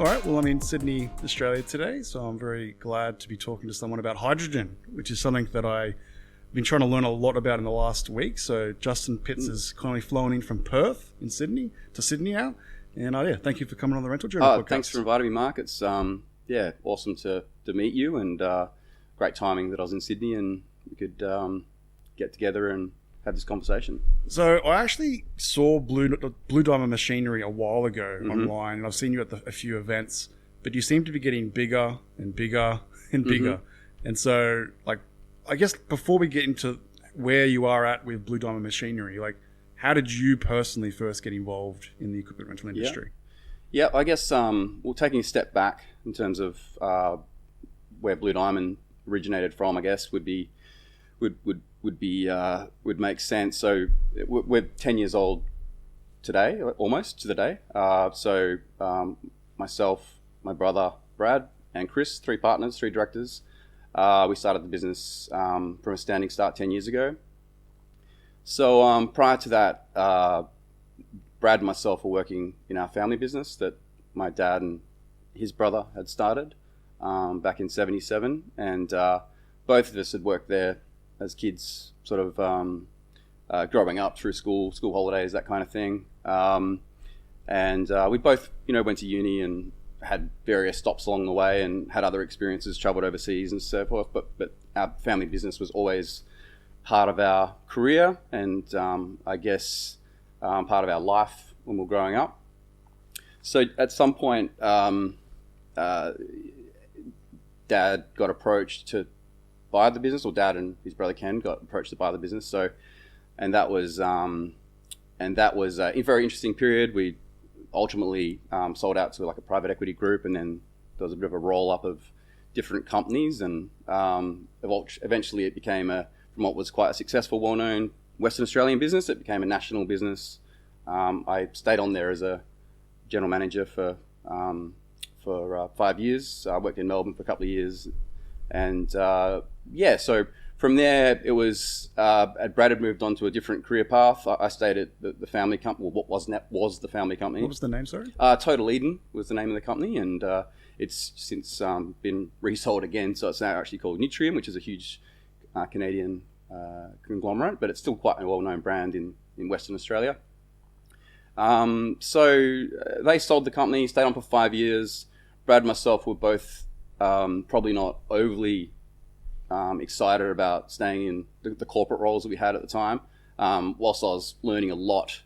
right, well, I'm in Sydney, Australia today, so I'm very glad to be talking to someone about hydrogen, which is something that I've been trying to learn a lot about in the last week. So Justin Pitts has kindly flown in from Perth in Sydney to Sydney now. And thank you for coming on the Rental Journey podcast. Thanks for inviting me, Mark. It's awesome to meet you, and great timing that I was in Sydney and we could get together and have this conversation. So I actually saw Blue Diamond Machinery a while ago online, and I've seen you at a few events, but you seem to be getting bigger and bigger and bigger. And so, like, I guess before we get into where you are at with Blue Diamond Machinery, like, how did you personally first get involved in the equipment rental industry? Yeah, I guess taking a step back in terms of where Blue Diamond originated from, I guess would make sense. So we're 10 years old today, almost to the day. So myself, my brother Brad, and Chris, 3 partners, 3 directors. We started the business from a standing start 10 years ago. So prior to that, Brad and myself were working in our family business that my dad and his brother had started back in 77. And both of us had worked there as kids, sort of growing up through school holidays, that kind of thing. And we both, went to uni and had various stops along the way and had other experiences, traveled overseas and so forth. But our family business was always part of our career and I guess part of our life when we were growing up. So at some point, Dad got approached to buy the business, or Dad and his brother Ken got approached to buy the business. So, and that was a very interesting period. We ultimately sold out to like a private equity group, and then there was a bit of a roll up of different companies, and eventually it became from what was quite a successful, well-known Western Australian business, it became a national business. I stayed on there as a general manager for 5 years. I worked in Melbourne for a couple of years. And so from there, it was Brad had moved on to a different career path. I stayed at the family company, well, what was the family company. What was the name, sorry? Total Eden was the name of the company, and it's since been resold again. So it's now actually called Nutrien, which is a huge Canadian conglomerate, but it's still quite a well-known brand in Western Australia. So they sold the company, stayed on for 5 years. Brad and myself were both probably not overly excited about staying in the corporate roles that we had at the time. Whilst I was learning a lot,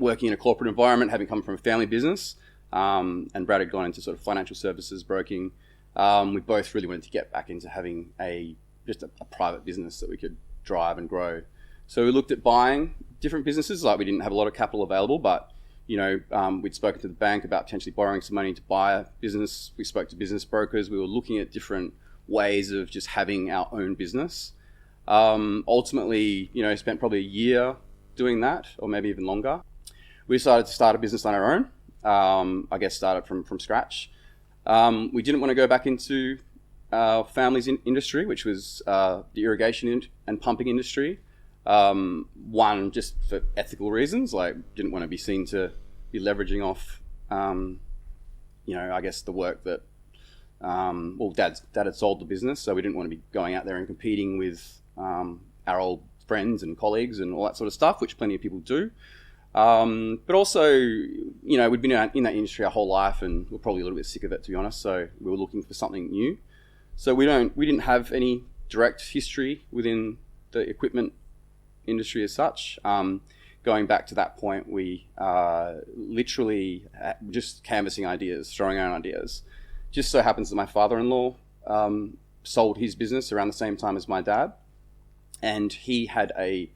working in a corporate environment, having come from a family business, and Brad had gone into sort of financial services broking. We both really wanted to get back into having just a private business that we could drive and grow. So we looked at buying different businesses. Like, we didn't have a lot of capital available, but we'd spoken to the bank about potentially borrowing some money to buy a business. We spoke to business brokers. We were looking at different ways of just having our own business. Ultimately, spent probably a year doing that, or maybe even longer. We decided to start a business on our own. I guess started from scratch. We didn't want to go back into family's industry, which was the irrigation and pumping industry. One, just for ethical reasons, like didn't want to be seen to be leveraging off, I guess the work that, Dad had sold the business, so we didn't want to be going out there and competing with our old friends and colleagues and all that sort of stuff, which plenty of people do. But also, we'd been in that industry our whole life, and we're probably a little bit sick of it, to be honest. So we were looking for something new. So we didn't have any direct history within the equipment industry as such. Going back to that point, we literally just canvassing ideas, throwing around ideas. Just so happens that my father-in-law sold his business around the same time as my dad, and he had a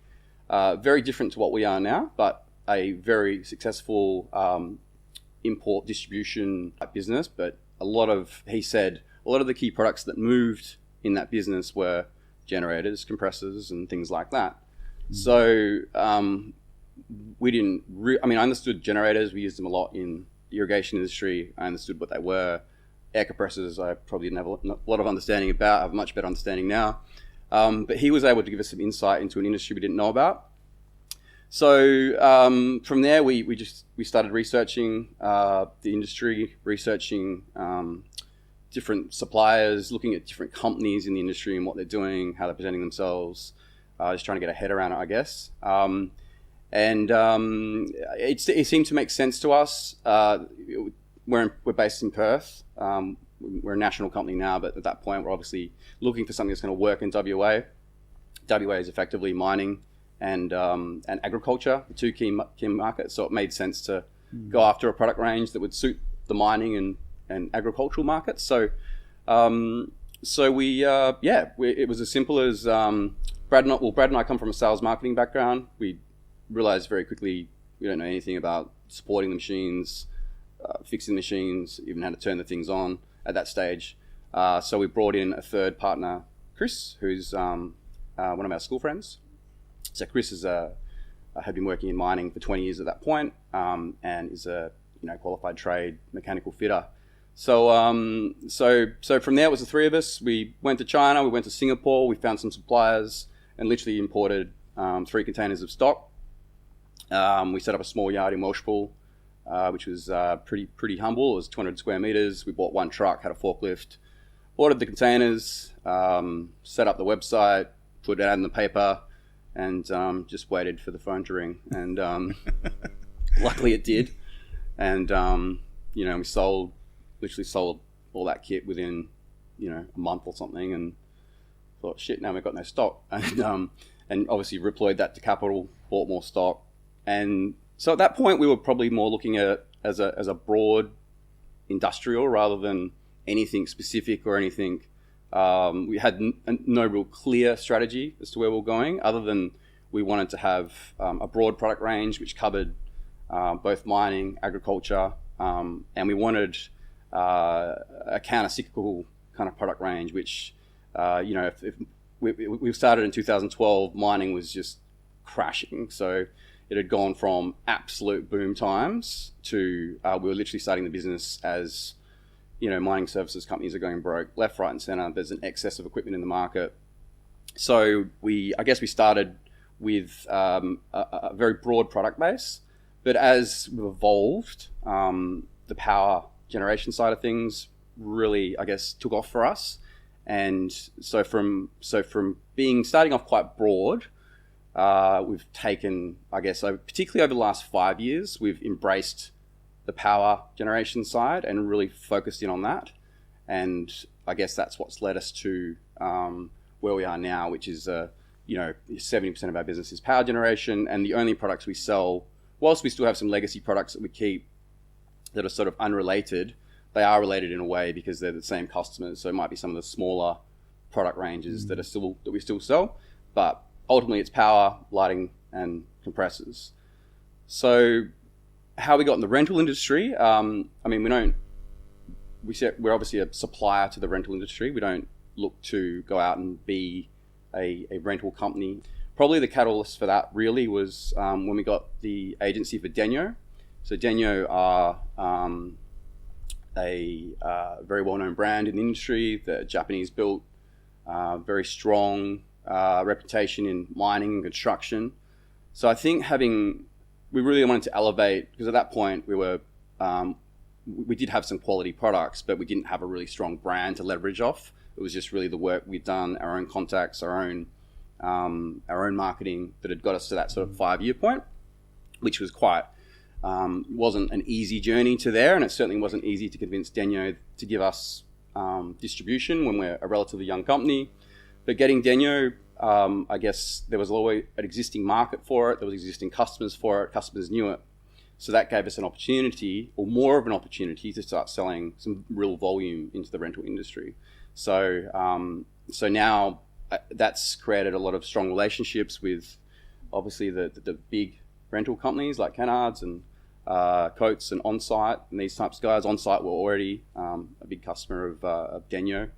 very different to what we are now, but a very successful import distribution business. But he said a lot of the key products that moved in that business were generators, compressors, and things like that. So we didn't. I understood generators. We used them a lot in the irrigation industry. I understood what they were. Air compressors, I probably didn't have a lot of understanding about. I have a much better understanding now. But he was able to give us some insight into an industry we didn't know about. So from there, we started researching the industry, researching different suppliers, looking at different companies in the industry and what they're doing, how they're presenting themselves, just trying to get a head around it, I guess. It seemed to make sense to us. We're based in Perth. We're a national company now, but at that point, we're obviously looking for something that's going to work in WA. WA is effectively mining and agriculture, the two key markets. So it made sense to go after a product range that would suit the mining and agricultural markets. So it was as simple as Brad and I come from a sales marketing background. We realized very quickly we don't know anything about supporting the machines, fixing the machines, even how to turn the things on at that stage. So we brought in a third partner, Chris, who's one of our school friends. So Chris had been working in mining for 20 years at that point, and is a qualified trade mechanical fitter. So from there it was the three of us. We went to China, we went to Singapore, we found some suppliers, and literally imported 3 containers of stock. We set up a small yard in Welshpool, which was pretty humble. It was 200 square meters. We bought 1 truck, had a forklift, ordered the containers, set up the website, put it out in the paper, and just waited for the phone to ring. And luckily it did. And we literally sold all that kit within a month or something, and thought, shit, now we've got no stock. And obviously redeployed that to capital, bought more stock. And so at that point we were probably more looking at it as a broad industrial rather than anything specific or anything. We had no real clear strategy as to where we were going, other than we wanted to have a broad product range which covered both mining, agriculture, and we wanted a counter-cyclical kind of product range, which, if we started in 2012, mining was just crashing. So it had gone from absolute boom times to we were literally starting the business as mining services companies are going broke left, right, and center. There's an excess of equipment in the market. So we started with a very broad product base, but as we've evolved, the power generation side of things really, I guess, took off for us. And so from starting off quite broad, we've taken, I guess, particularly over the last 5 years, we've embraced the power generation side and really focused in on that. And I guess that's what's led us to where we are now, which is 70% of our business is power generation, and the only products we sell, whilst we still have some legacy products that we keep that are sort of unrelated, they are related in a way because they're the same customers. So it might be some of the smaller product ranges that we still sell, but ultimately it's power, lighting, and compressors. So how we got in the rental industry, we're obviously a supplier to the rental industry. We don't look to go out and be a rental company. Probably the catalyst for that really was when we got the agency for Denyo. So Denyo are a very well-known brand in the industry. They're Japanese built, very strong reputation in mining and construction. So I think we really wanted to elevate, because at that point we did have some quality products, but we didn't have a really strong brand to leverage off. It was just really the work we'd done, our own contacts, our own marketing that had got us to that sort of 5-year point, which was quite, wasn't an easy journey to there, and it certainly wasn't easy to convince Denyo to give us distribution when we're a relatively young company. But getting Denyo, I guess there was always an existing market for it, there was existing customers for it, customers knew it. So that gave us an opportunity, or more of an opportunity, to start selling some real volume into the rental industry. So now that's created a lot of strong relationships with obviously the big rental companies like Kennards and Coates and Onsite and these types of guys. Onsite were already a big customer of Denyo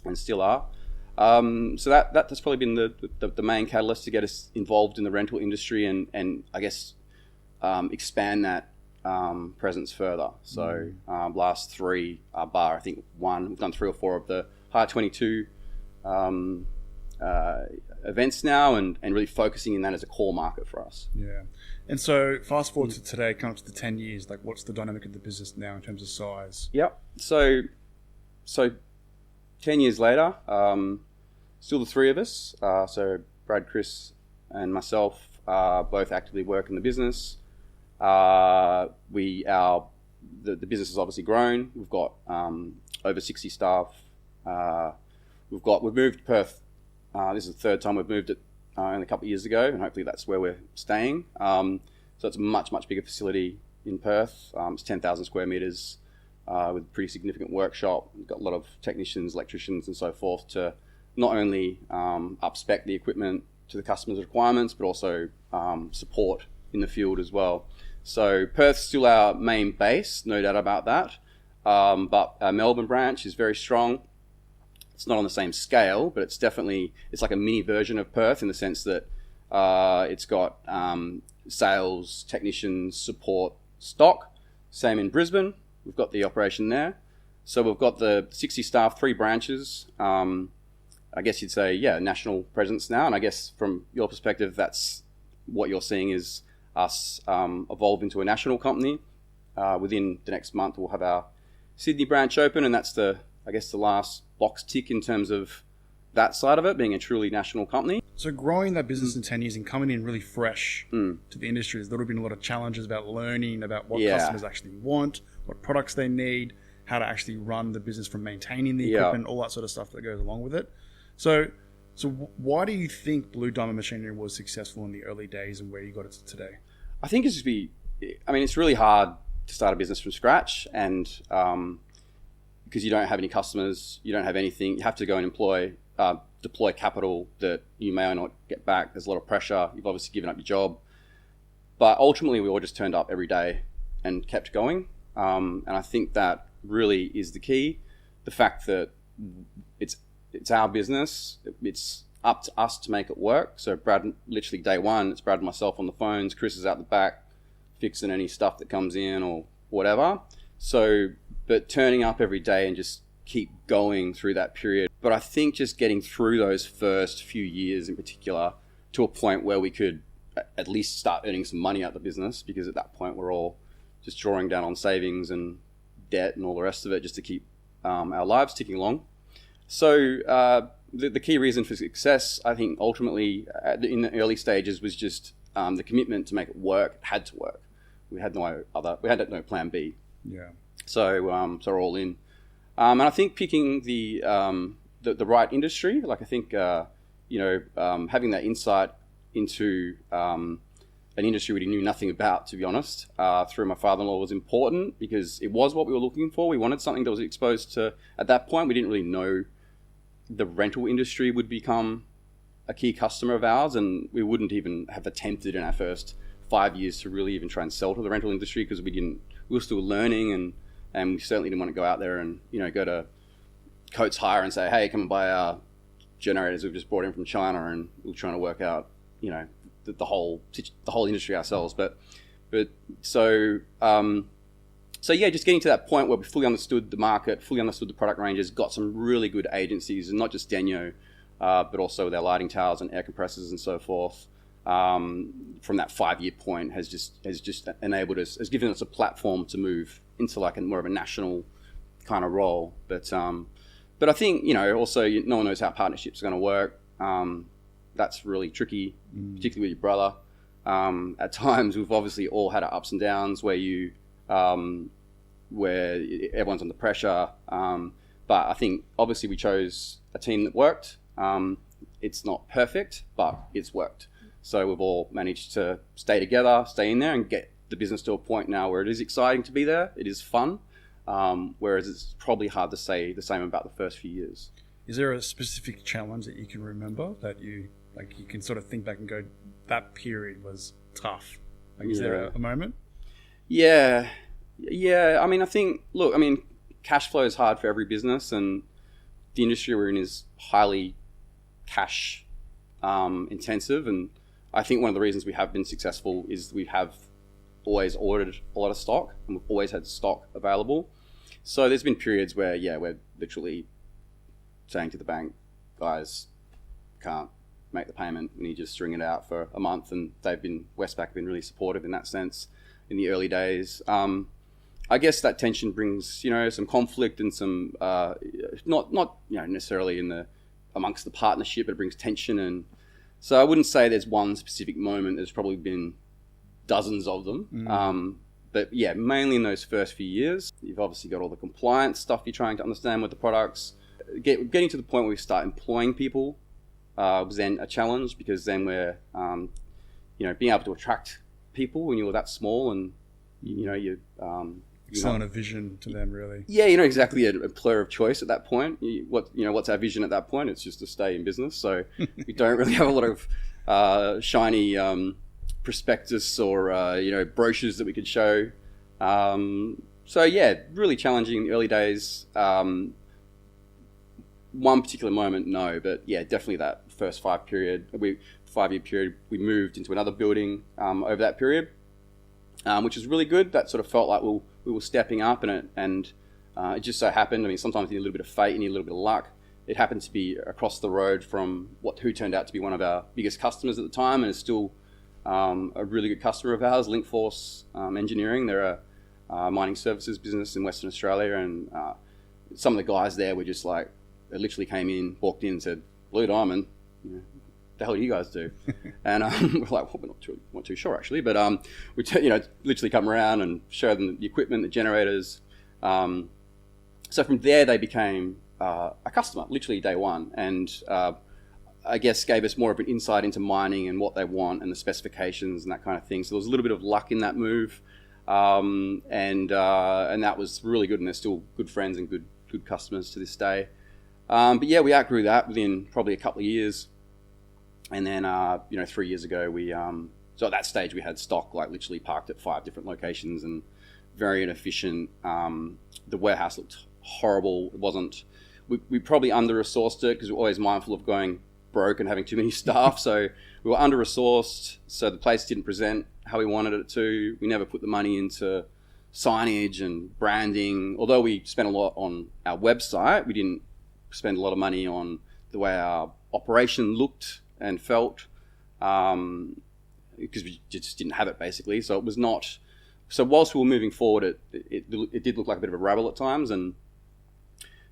and still are. So that's probably been the main catalyst to get us involved in the rental industry and I guess expand that presence further. So last 3 bar, I think 1, we've done 3 or 4 of the Hire 22 events now, and really focusing in that as a core market for us. Yeah. And so fast forward to today, come up to the 10 years, like what's the dynamic of the business now in terms of size? Yep. So 10 years later, still the three of us. So Brad, Chris, and myself both actively work in the business. The business has obviously grown. We've got over 60 staff. We've moved to Perth. This is the third time we've moved it only a couple of years ago, and hopefully that's where we're staying. So it's a much bigger facility in Perth. It's 10,000 square meters with a pretty significant workshop. We've got a lot of technicians, electricians, and so forth to not only up-spec the equipment to the customer's requirements, but also support in the field as well. So Perth's still our main base, no doubt about that. But our Melbourne branch is very strong. It's not on the same scale, but it's like a mini version of Perth in the sense that it's got sales, technicians, support, stock. Same in Brisbane. We've got the operation there. So we've got the 60 staff, 3 branches. I guess you'd say, national presence now. And I guess from your perspective, that's what you're seeing is us evolve into a national company. Within the next month, we'll have our Sydney branch open, and that's the last box tick in terms of that side of it, being a truly national company. So growing that business in 10 years and coming in really fresh to the industry, there would have been a lot of challenges about learning about what customers actually want, what products they need, how to actually run the business from maintaining the equipment, all that sort of stuff that goes along with it. So why do you think Blue Diamond Machinery was successful in the early days and where you got it to today? I think it's really hard to start a business from scratch, and because you don't have any customers, you don't have anything, you have to go and deploy capital that you may or not get back. There's a lot of pressure. You've obviously given up your job. But ultimately, we all just turned up every day and kept going. And I think that really is the key. The fact that it's our business. It's up to us to make it work. So Brad, literally day one, it's Brad and myself on the phones. Chris is out the back fixing any stuff that comes in or whatever. So, but turning up every day and just keep going through that period. But I think just getting through those first few years in particular to a point where we could at least start earning some money out of the business, because at that point we're all just drawing down on savings and debt and all the rest of it just to keep our lives ticking along. So the key reason for success, I think ultimately in the early stages, was just the commitment to make it work. It had to work. We had no plan B. Yeah. So we're all in. And I think picking the right industry, like I think having that insight into an industry we knew nothing about, to be honest, through my father-in-law was important, because it was what we were looking for. We wanted something that was exposed to, at that point, we didn't really know the rental industry would become a key customer of ours, and we wouldn't even have attempted in our first 5 years to really even try and sell to the rental industry, because we were still learning, and we certainly didn't want to go out there and go to Coates Hire and say, hey, come and buy our generators we've just brought in from China, and we're trying to work out the whole industry ourselves. But just getting to that point where we fully understood the market, fully understood the product ranges, got some really good agencies, and not just Denyo, but also their lighting towers and air compressors and so forth. From that 5-year point has just enabled us, has given us a platform to move into like more of a national kind of role. But I think also no one knows how partnerships are going to work. That's really tricky, particularly with your brother. At times, we've obviously all had our ups and downs where where everyone's under pressure. But I think obviously we chose a team that worked. It's not perfect, but it's worked. So we've all managed to stay together, stay in there, and get the business to a point now where it is exciting to be there. It is fun, whereas it's probably hard to say the same about the first few years. Is there a specific challenge that you can remember that you can sort of think back and go, that period was tough? Is there a moment? Yeah. I think, cash flow is hard for every business, and the industry we're in is highly cash intensive. And I think one of the reasons we have been successful is we have always ordered a lot of stock, and we've always had stock available. So there's been periods where, we're literally saying to the bank, guys, can't make the payment, and you just string it out for a month. And Westpac have been really supportive in that sense in the early days. I guess that tension brings, some conflict and some, not necessarily amongst the partnership, but it brings tension. And so I wouldn't say there's one specific moment. There's probably been dozens of them. But yeah, mainly in those first few years, you've obviously got all the compliance stuff you're trying to understand with the products. Getting to the point where we start employing people was then a challenge, because then we're, being able to attract people when you're that small, and selling a vision to them, really. Yeah, you're not exactly an employer of choice at that point. What's our vision at that point? It's just to stay in business. So we don't really have a lot of shiny prospectus or brochures that we could show. So yeah, really challenging in the early days. One particular moment, no, but yeah, definitely that first 5 year period, we moved into another building over that period, which was really good. That sort of felt like we were stepping up, and it just so happened. I mean, sometimes you need a little bit of fate, you need a little bit of luck. It happened to be across the road from who turned out to be one of our biggest customers at the time, and is still a really good customer of ours, Linkforce Engineering. They're a mining services business in Western Australia, and some of the guys there were just like, they literally walked in and said, "Blue Diamond, the hell do you guys do?" And we're like, well, we're not too sure actually, but we literally come around and show them the equipment, the generators. So from there they became a customer, literally day one, and I guess gave us more of an insight into mining and what they want and the specifications and that kind of thing. So there was a little bit of luck in that move, and that was really good, and they're still good friends and good customers to this day. But yeah, we outgrew that within probably a couple of years. And then, 3 years ago, so at that stage we had stock like literally parked at 5 different locations and very inefficient. The warehouse looked horrible. It wasn't, we probably under-resourced it because we're always mindful of going broke and having too many staff. So we were under-resourced. So the place didn't present how we wanted it to. We never put the money into signage and branding. Although we spent a lot on our website, we didn't spend a lot of money on the way our operation looked and felt, because we just didn't have it basically. So it was not. So whilst we were moving forward, it did look like a bit of a rabble at times, and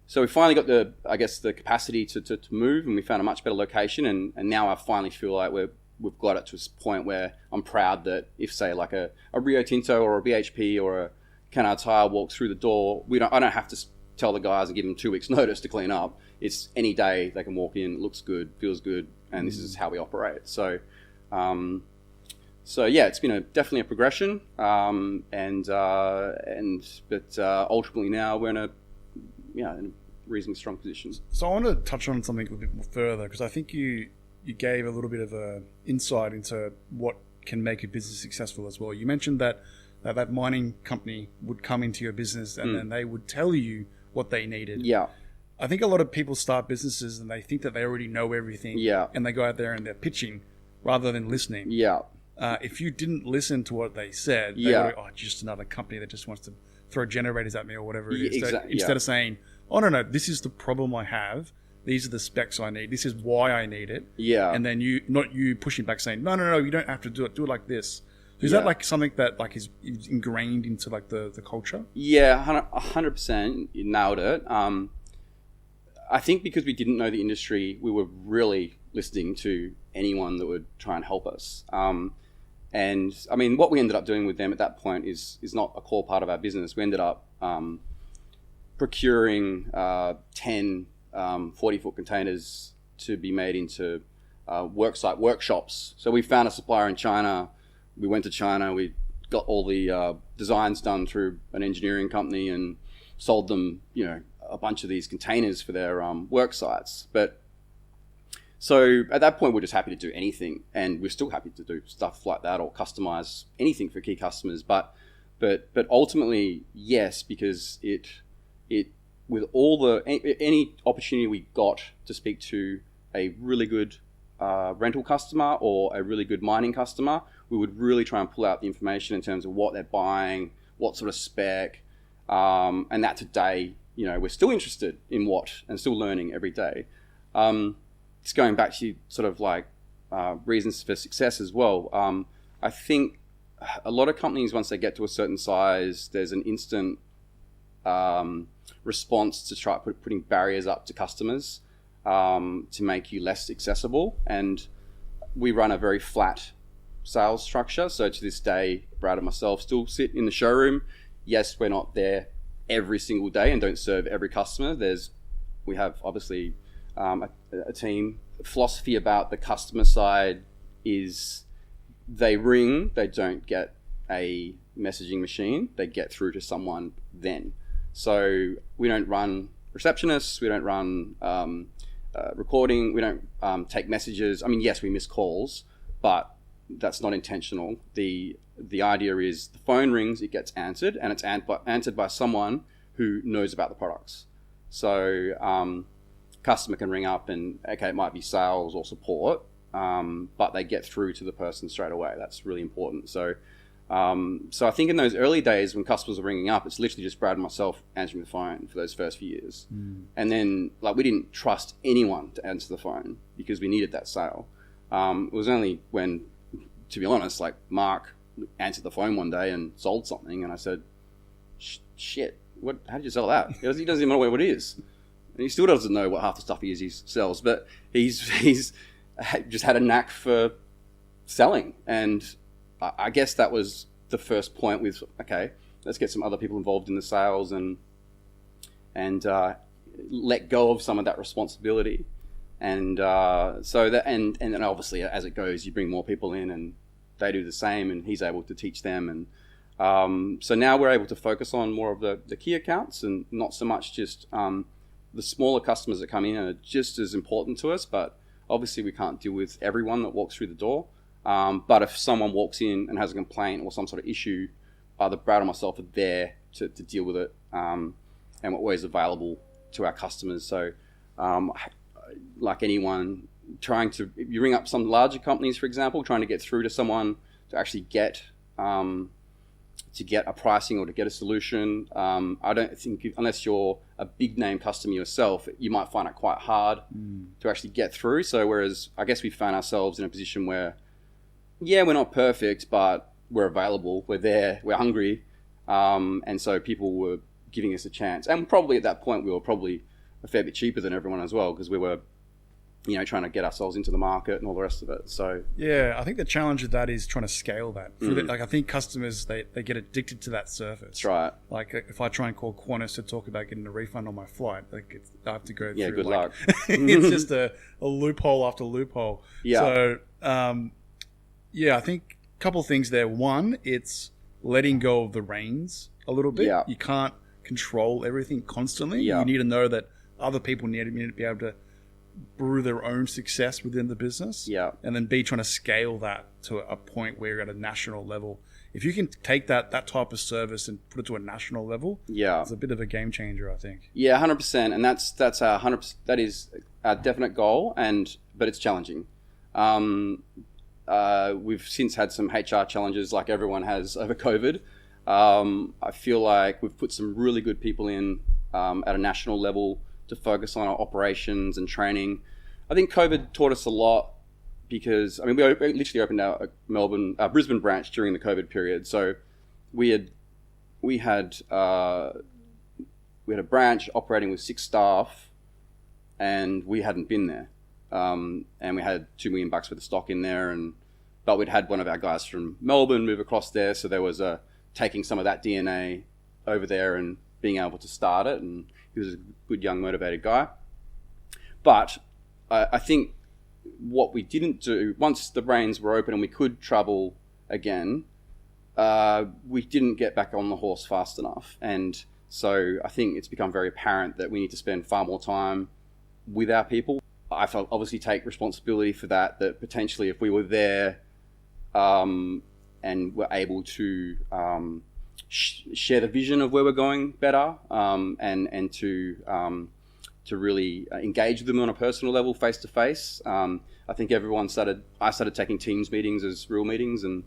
so we finally got the capacity to move, and we found a much better location, and now I finally feel like we've got it to a point where I'm proud that if say like a Rio Tinto or a BHP or a Canard Tire walks through the door, I don't have to tell the guys and give them 2 weeks notice to clean up. It's any day they can walk in, it looks good, feels good, and this is how we operate. So yeah, it's been definitely a progression, but ultimately now we're in a reasonably strong position. So I want to touch on something a little bit more further, because I think you gave a little bit of a insight into what can make a business successful as well. You mentioned that mining company would come into your business and then they would tell you what they needed. Yeah. I think a lot of people start businesses and they think that they already know everything. Yeah. And they go out there and they're pitching rather than listening. Yeah. If you didn't listen to what they said, they would go, just another company that just wants to throw generators at me or whatever it is. Exactly. So instead of saying, oh, no, this is the problem I have. These are the specs I need. This is why I need it. Yeah. And then not you pushing back saying, no, you don't have to do it. Do it like this. So is that like something that like is ingrained into like the culture? Yeah, 100%. You nailed it. I think because we didn't know the industry, we were really listening to anyone that would try and help us. And I mean, what we ended up doing with them at that point is not a core part of our business. We ended up procuring 10 40-foot containers to be made into worksite workshops. So we found a supplier in China. We went to China. We got all the designs done through an engineering company and sold them, a bunch of these containers for their work sites. But so at that point, we're just happy to do anything, and we're still happy to do stuff like that or customize anything for key customers. But ultimately, yes, because it with all any opportunity we got to speak to a really good rental customer or a really good mining customer, we would really try and pull out the information in terms of what they're buying, what sort of spec, and that today, we're still interested in what and still learning every day. it's going back to sort of like reasons for success as well. I think a lot of companies, once they get to a certain size, there's an instant response to try putting barriers up to customers to make you less accessible. And we run a very flat sales structure. So to this day, Brad and myself still sit in the showroom. Yes, we're not there every single day and don't serve every customer. We have obviously a team. Philosophy about the customer side is they ring, they don't get a messaging machine, they get through to someone then. So we don't run receptionists, we don't run recording, we don't take messages. I mean, yes, we miss calls, but that's not intentional. The idea is the phone rings, it gets answered, and it's answered by someone who knows about the products. So customer can ring up and, okay, it might be sales or support, but they get through to the person straight away. That's really important. So I think in those early days when customers were ringing up, it's literally just Brad and myself answering the phone for those first few years. And then like we didn't trust anyone to answer the phone because we needed that sale. It was only when, to be honest, like Mark answered the phone one day and sold something, and I said, shit, how did you sell that? He doesn't even know what it is. And he still doesn't know what half the stuff he sells, but he's just had a knack for selling. And I guess that was the first point with, okay, let's get some other people involved in the sales and let go of some of that responsibility. And so that, and then obviously as it goes, you bring more people in and they do the same, and he's able to teach them. And so now we're able to focus on more of the key accounts and not so much just the smaller customers that come in are just as important to us, but obviously we can't deal with everyone that walks through the door. But if someone walks in and has a complaint or some sort of issue, either Brad or myself are there to deal with it, and we're always available to our customers. So like anyone if you ring up some larger companies, for example, trying to get through to someone to actually get a pricing or to get a solution, I don't think, unless you're a big name customer yourself, you might find it quite hard to actually get through. So whereas I guess we found ourselves in a position where, yeah, we're not perfect, but we're available, we're there, we're hungry. And so people were giving us a chance. And probably at that point, we were probably a fair bit cheaper than everyone as well, because we were, trying to get ourselves into the market and all the rest of it. So yeah, I think the challenge with that is trying to scale that. Like I think customers, they get addicted to that service. That's right. Like if I try and call Qantas to talk about getting a refund on my flight, I have to go through. Yeah, good luck. It's just a loophole after loophole. Yeah. So I think a couple of things there. One, it's letting go of the reins a little bit. Yeah. You can't control everything constantly. Yeah. You need to know that other people need to be able to brew their own success within the business. Yeah. And then trying to scale that to a point where you're at a national level. If you can take that type of service and put it to a national level, it's a bit of a game changer, I think. Yeah, 100%. And that's 100%. That is a definite goal, but it's challenging. We've since had some HR challenges like everyone has over COVID. I feel like we've put some really good people in at a national level to focus on our operations and training. I think COVID taught us a lot because, we literally opened our Brisbane branch during the COVID period. So we had a branch operating with 6 staff, and we hadn't been there. And we had $2 million worth of stock in there, but we'd had one of our guys from Melbourne move across there, so there was taking some of that DNA over there and being able to start it, and he was a good, young, motivated guy. But I think what we didn't do, once the brains were open and we could travel again, we didn't get back on the horse fast enough. And so I think it's become very apparent that we need to spend far more time with our people. I obviously take responsibility for that potentially if we were there and were able to share the vision of where we're going better, and to really engage with them on a personal level, face to face. I think I started taking Teams meetings as real meetings, and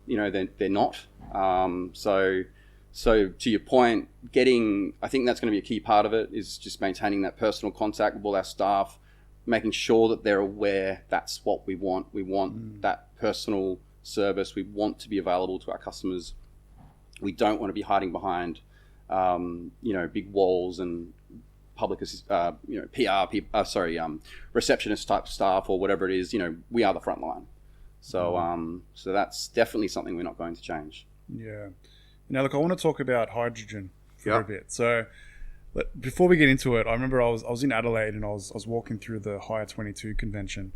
they're not. So to your point, I think that's going to be a key part of it, is just maintaining that personal contact with all our staff, making sure that they're aware that's what we want. We want that personal service. We want to be available to our customers. We don't want to be hiding behind, big walls and public, receptionist type staff or whatever it is. We are the front line. So, so that's definitely something we're not going to change. Yeah. Now, look, I want to talk about hydrogen for a bit. So, before we get into it, I remember I was in Adelaide and I was walking through the Hire 22 convention,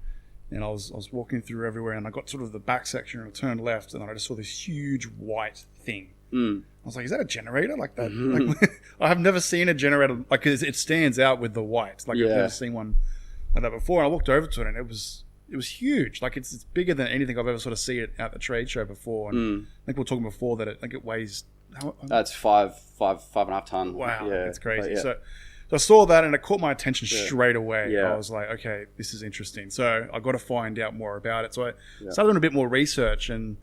and I was walking through everywhere, and I got sort of the back section and I turned left, and I just saw this huge white thing. I was like, is that a generator? Like that? Like, I have never seen a generator like it stands out with the white. Like I've never seen one like that before. And I walked over to it, and it was huge. Like it's bigger than anything I've ever sort of seen it at the trade show before. And I think we were talking before that it weighs. That's five and a half ton. Wow, yeah, it's crazy. Yeah. So I saw that, and it caught my attention straight away. Yeah. I was like, okay, this is interesting. So I got to find out more about it. So I started doing a bit more research, and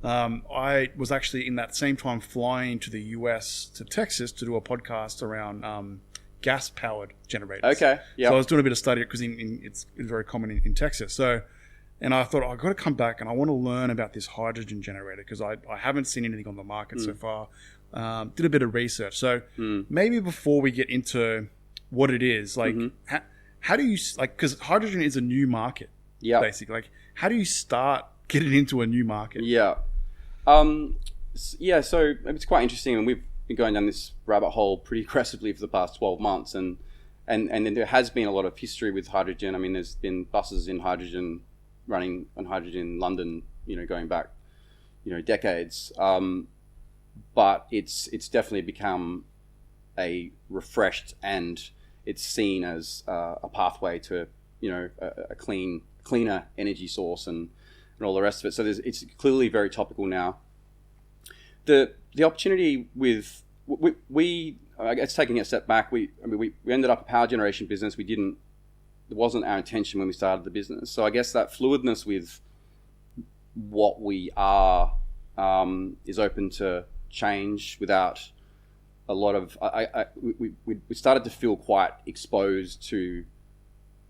I was actually in that same time flying to the US, to Texas, to do a podcast around gas-powered generators. Okay, yeah. So I was doing a bit of study because it's very common in Texas. So, and I thought, I've got to come back and I want to learn about this hydrogen generator because I haven't seen anything on the market so far. Did a bit of research. So maybe before we get into what it is, like how do you, like, because hydrogen is a new market, basically. Like, how do you start getting into a new market? Yeah. So it's quite interesting, and we've been going down this rabbit hole pretty aggressively for the past 12 months, and then there has been a lot of history with hydrogen. I mean, there's been buses in hydrogen, running on hydrogen in London, going back, decades. But it's definitely become a refreshed, and it's seen as a pathway to, a cleaner energy source and all the rest of it. So it's clearly very topical now. The opportunity with we I guess, taking a step back, we ended up a power generation business. It wasn't our intention when we started the business. So I guess that fluidness with what we are is open to change without a lot of. We started to feel quite exposed to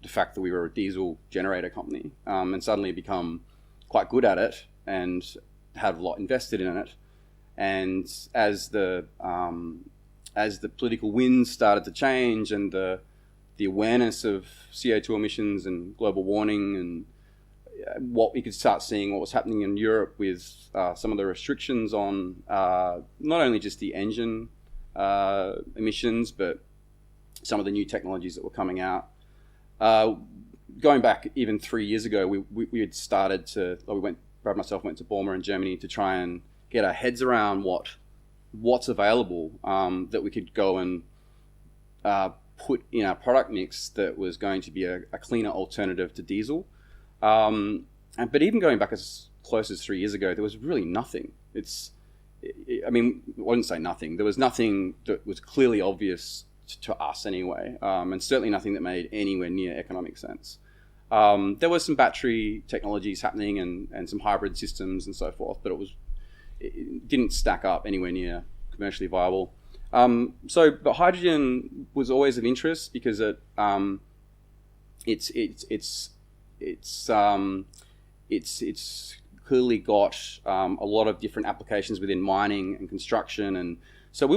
the fact that we were a diesel generator company, and suddenly become quite good at it and have a lot invested in it. And as the political winds started to change, and the awareness of CO2 emissions and global warming, and what we could start seeing what was happening in Europe with some of the restrictions on not only just the engine emissions, but some of the new technologies that were coming out. Going back even 3 years ago, we had started to. Brad and myself went to Borma in Germany to try and get our heads around what's available that we could go and put in our product mix that was going to be a cleaner alternative to diesel. But even going back as close as 3 years ago, there was really nothing. I wouldn't say nothing. There was nothing that was clearly obvious to us anyway, and certainly nothing that made anywhere near economic sense. There was some battery technologies happening and some hybrid systems and so forth, but it didn't stack up anywhere near commercially viable. But hydrogen was always of interest because it's clearly got a lot of different applications within mining and construction. And so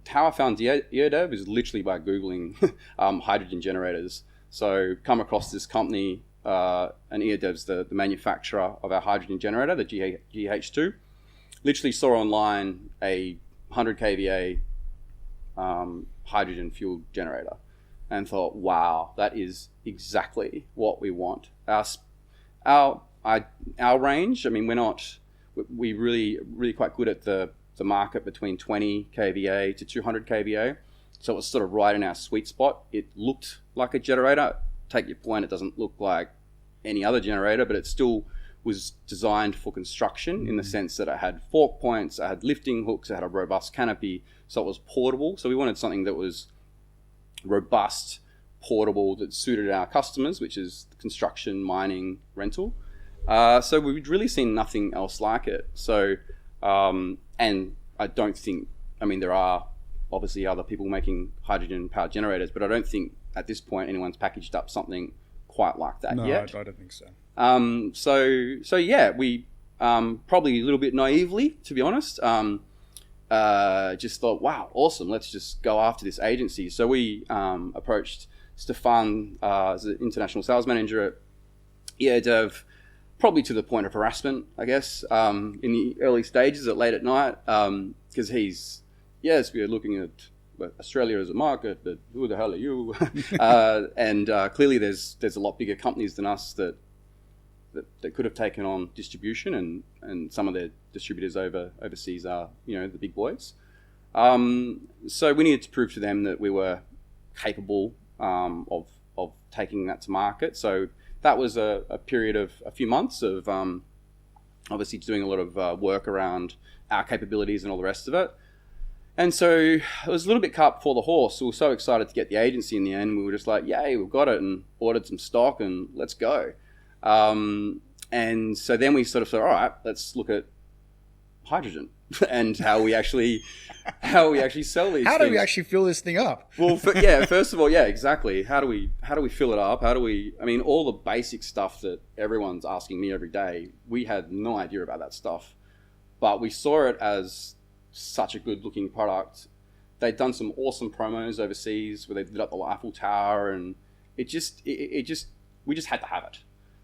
how I found EODev is literally by Googling hydrogen generators. So come across this company, and EODev's the manufacturer of our hydrogen generator, the GH2. Literally saw online a 100 kVA hydrogen fueled generator, and thought, wow, that is exactly what we want. Our range. I mean, we're really quite good at the market between 20 kVA to 200 kVA. So it was sort of right in our sweet spot. It looked like a generator. Take your point, it doesn't look like any other generator, but it still was designed for construction in the sense that it had fork points, it had lifting hooks, it had a robust canopy, so it was portable. So we wanted something that was robust, portable, that suited our customers, which is construction, mining, rental. So we'd really seen nothing else like it. So, and I don't think, there are obviously other people making hydrogen powered generators, but I don't think at this point anyone's packaged up something quite like that yet. I don't think so. So yeah, we probably a little bit naively, to be honest, just thought, wow, awesome, let's just go after this agency. So we approached Stefan as an international sales manager at EADev, probably to the point of harassment, I guess, in the early stages at late at night, because he's, yes, we are looking at Australia as a market, but who the hell are you? And clearly there's a lot bigger companies than us that could have taken on distribution, and some of their distributors overseas are, the big boys. So we needed to prove to them that we were capable of taking that to market. So that was a period of a few months of obviously doing a lot of work around our capabilities and all the rest of it. And so it was a little bit cart before the horse. We were so excited to get the agency in the end. We were just like, yay, we've got it, and ordered some stock and let's go. And so then we sort of thought, all right, let's look at hydrogen and how we actually sell these How things. do we actually fill this thing up? Well, first of all, yeah, exactly. How do we fill it up? All the basic stuff that everyone's asking me every day, we had no idea about that stuff, but we saw it as such a good looking product. They'd done some awesome promos overseas where they lit up the Eiffel Tower, and we just had to have it.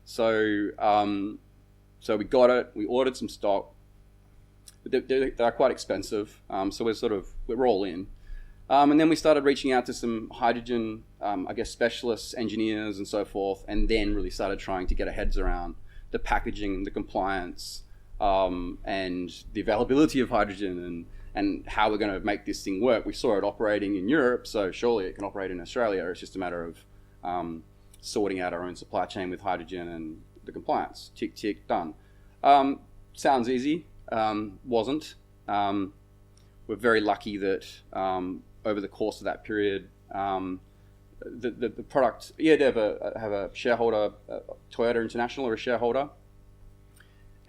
So we got it. We ordered some stock, but they're quite expensive. So we're all in. And then we started reaching out to some hydrogen, specialists, engineers, and so forth, and then really started trying to get our heads around the packaging, the compliance, and the availability of hydrogen, and how we're going to make this thing work. We saw it operating in Europe, so surely it can operate in Australia. It's just a matter of sorting out our own supply chain with hydrogen and the compliance. Tick, tick, done. Sounds easy. Wasn't. We're very lucky that over the course of that period, the product, EADev have a shareholder, Toyota International are a shareholder,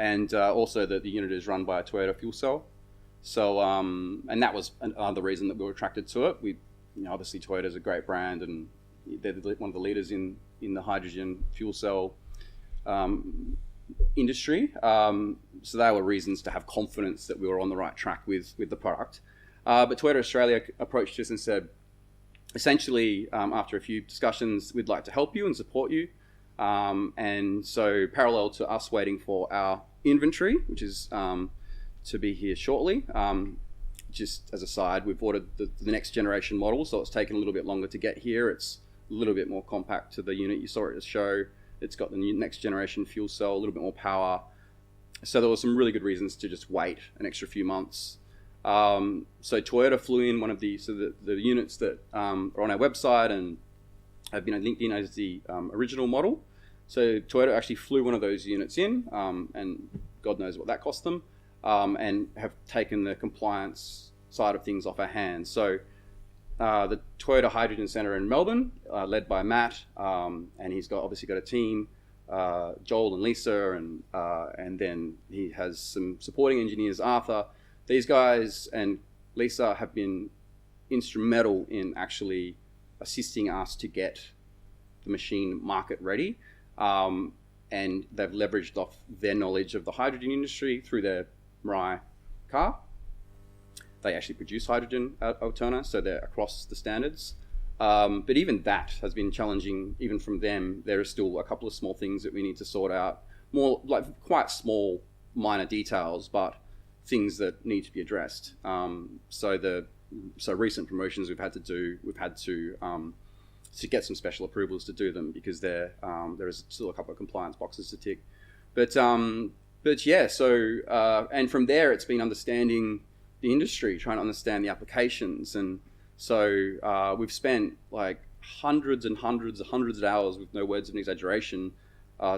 and also the unit is run by a Toyota fuel cell. So, and that was another reason that we were attracted to it. Obviously Toyota is a great brand, and they're one of the leaders in the hydrogen fuel cell industry. So they were reasons to have confidence that we were on the right track with the product. But Toyota Australia approached us and said, essentially, after a few discussions, we'd like to help you and support you. And so parallel to us waiting for our inventory, which is to be here shortly, just as a side, we've ordered the next generation model, so it's taken a little bit longer to get here. It's a little bit more compact to the unit you saw at the show. It's got the new next generation fuel cell, a little bit more power. So there were some really good reasons to just wait an extra few months. So Toyota flew in one of the units that are on our website and have been linked in as the original model. So Toyota actually flew one of those units in, and God knows what that cost them, and have taken the compliance side of things off our hands. So the Toyota Hydrogen Centre in Melbourne, led by Matt, and he's obviously got a team, Joel and Lisa, and then he has some supporting engineers, Arthur. These guys and Lisa have been instrumental in actually assisting us to get the machine market ready, and they've leveraged off their knowledge of the hydrogen industry through their Mirai car. They actually produce hydrogen at Altona, so they're across the standards. But even that has been challenging, even from them. There are still a couple of small things that we need to sort out, more like quite small, minor details, but things that need to be addressed. So recent promotions we've had to get some special approvals to do them, because there is still a couple of compliance boxes to tick. But yeah, so and from there it's been understanding the industry, trying to understand the applications, and so we've spent like hundreds of hours, with no words of an exaggeration,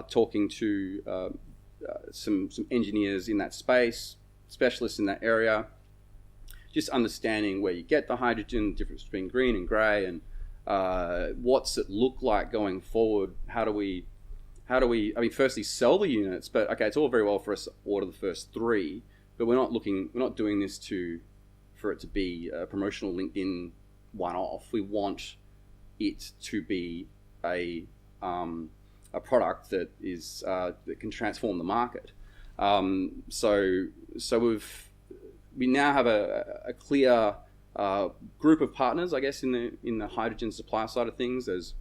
talking to some engineers in that space, specialists in that area, just understanding where you get the hydrogen, the difference between green and grey, and what's it look like going forward. How do we firstly sell the units, but okay, it's all very well for us to order the first 3, but we're not doing this for it to be a promotional LinkedIn one-off. We want it to be a a product that is that can transform the market. So we now have a clear group of partners, I guess, in the hydrogen supply side of things. There's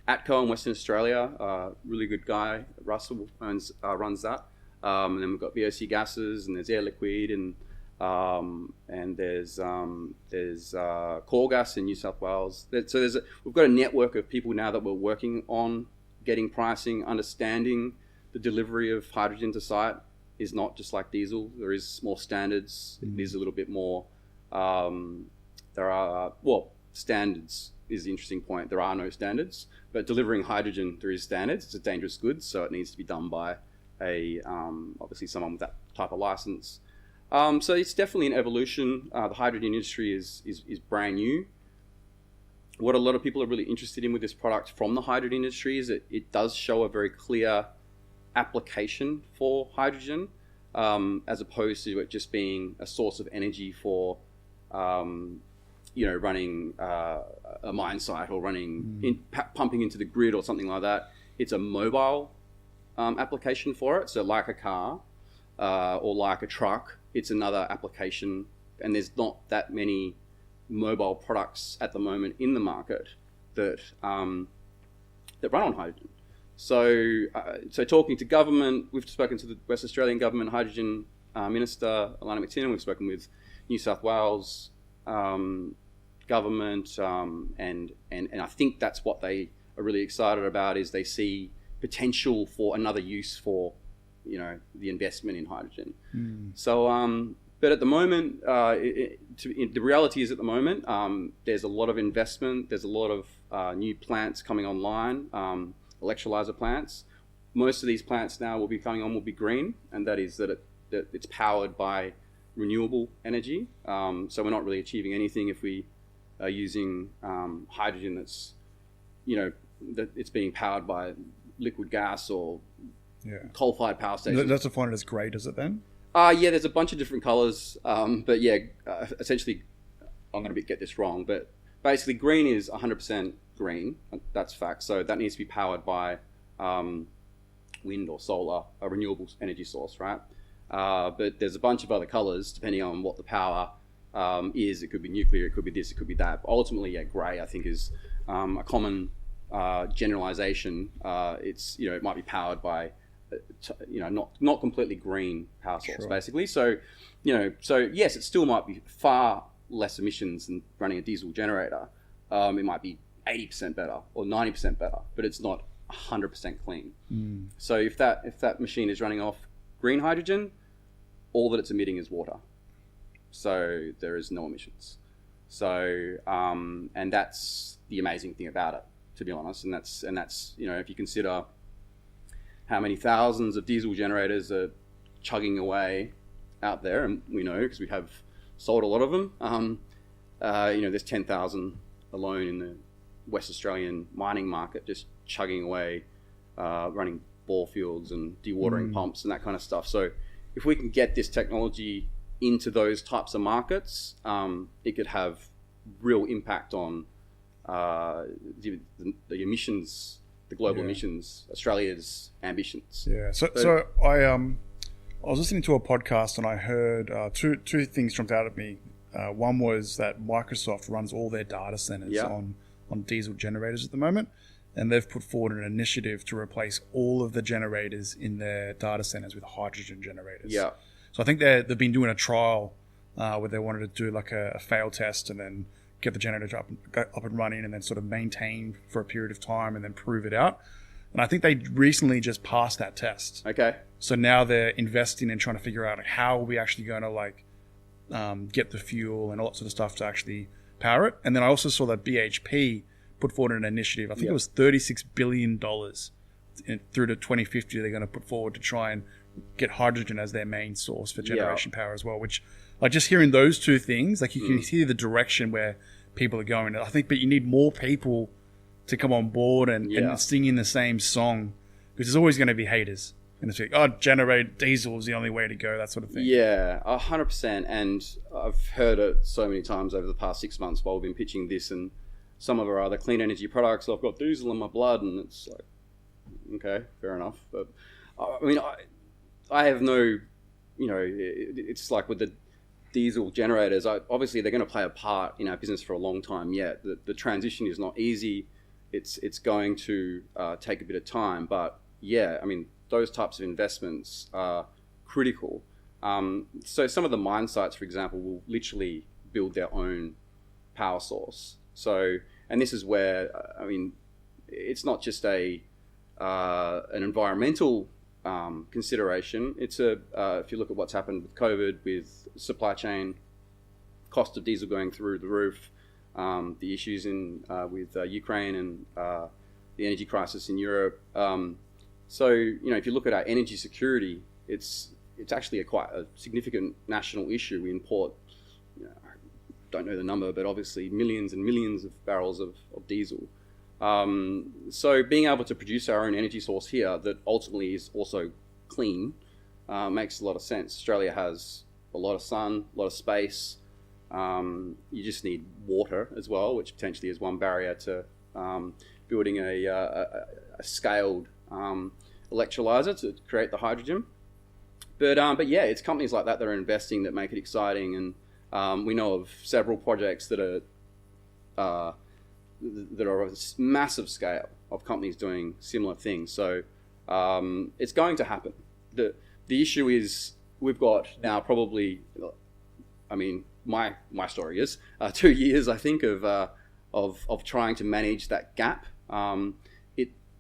ATCO in Western Australia, really good guy. Russell runs that. And then we've got VOC gases, and there's Air Liquide, and there's Core Gas in New South Wales. We've got a network of people now that we're working on getting pricing, understanding the delivery of hydrogen to site is not just like diesel. There is more standards. It is a little bit more. Standards is the interesting point. There are no standards, but delivering hydrogen, there is standards. It's a dangerous good, so it needs to be done by obviously someone with that type of license. So it's definitely an evolution. The hydrogen industry is brand new. What a lot of people are really interested in with this product from the hydrogen industry is that it does show a very clear application for hydrogen, as opposed to it just being a source of energy for, running a mine site or pumping into the grid or something like that. It's a mobile application for it. So like a car or like a truck, it's another application, and there's not that many mobile products at the moment in the market that run on hydrogen. So talking to government, we've spoken to the West Australian government hydrogen minister, Alana McTinnon. We've spoken with New South Wales government, and I think that's what they are really excited about, is they see potential for another use for, the investment in hydrogen. So, but at the moment, the reality is at the moment, there's a lot of investment. There's a lot of new plants coming online, electrolyzer plants. Most of these plants now will be green, and that is that it's powered by renewable energy. So we're not really achieving anything if we are using hydrogen that's, that it's being powered by liquid gas or coal-fired power stations. That's defined as grey, does it then? There's a bunch of different colours, but essentially, I'm going to get this wrong, but basically green is 100% green. That's fact. So that needs to be powered by wind or solar, a renewable energy source, right? But there's a bunch of other colours depending on what the power is. It could be nuclear, it could be this, it could be that. But ultimately, grey, I think, is a common generalization. It might be powered by not completely green power source, basically. So yes, it still might be far less emissions than running a diesel generator. It might be 80% better or 90% better, but it's not 100% clean. So if that machine is running off green hydrogen, all that it's emitting is water. So there is no emissions. So and that's the amazing thing about it, to be honest. And that's if you consider how many thousands of diesel generators are chugging away out there, and we know because we have sold a lot of them. There's 10,000 alone in the West Australian mining market, just chugging away, running bore fields and dewatering pumps and that kind of stuff. So if we can get this technology into those types of markets, it could have real impact on the emissions, the global emissions, Australia's ambitions. Yeah. So I was listening to a podcast and I heard two things jumped out at me. One was that Microsoft runs all their data centers on diesel generators at the moment, and they've put forward an initiative to replace all of the generators in their data centers with hydrogen generators. Yeah. So I think they've been doing a trial where they wanted to do like a fail test and then get the generator up and running and then sort of maintain for a period of time and then prove it out. And I think they recently just passed that test. Okay. So now they're investing in trying to figure out how are we actually going to get the fuel and all that sort of stuff to actually power it. And then I also saw that BHP put forward an initiative. I think it was $36 billion through to 2050 they're going to put forward to try and get hydrogen as their main source for generation power as well, which like just hearing those two things, like you can hear the direction where people are going. I think, but you need more people to come on board and sing in the same song, because there's always going to be haters. And it's like, generate diesel is the only way to go, that sort of thing. Yeah, 100%. And I've heard it so many times over the past 6 months while we've been pitching this and some of our other clean energy products. I've got diesel in my blood, and it's like, Okay, fair enough. But I mean, I have no, it's like with the diesel generators. Obviously, they're going to play a part in our business for a long time yet. The transition is not easy. It's going to take a bit of time. But yeah, I mean, those types of investments are critical. So some of the mine sites, for example, will literally build their own power source. So, and this is where, I mean, it's not just an environmental consideration. It's if you look at what's happened with COVID, with supply chain, cost of diesel going through the roof, the issues with Ukraine and the energy crisis in Europe. So, if you look at our energy security, it's actually quite a significant national issue. We import, I don't know the number, but obviously millions and millions of barrels of diesel. So being able to produce our own energy source here that ultimately is also clean makes a lot of sense. Australia has a lot of sun, a lot of space. You just need water as well, which potentially is one barrier to building a scaled electrolyzer to create the hydrogen. But yeah, it's companies like that that are investing that make it exciting, and we know of several projects that are a massive scale of companies doing similar things. So it's going to happen. The issue is we've got now probably, I mean, my story is 2 years, I think, of trying to manage that gap.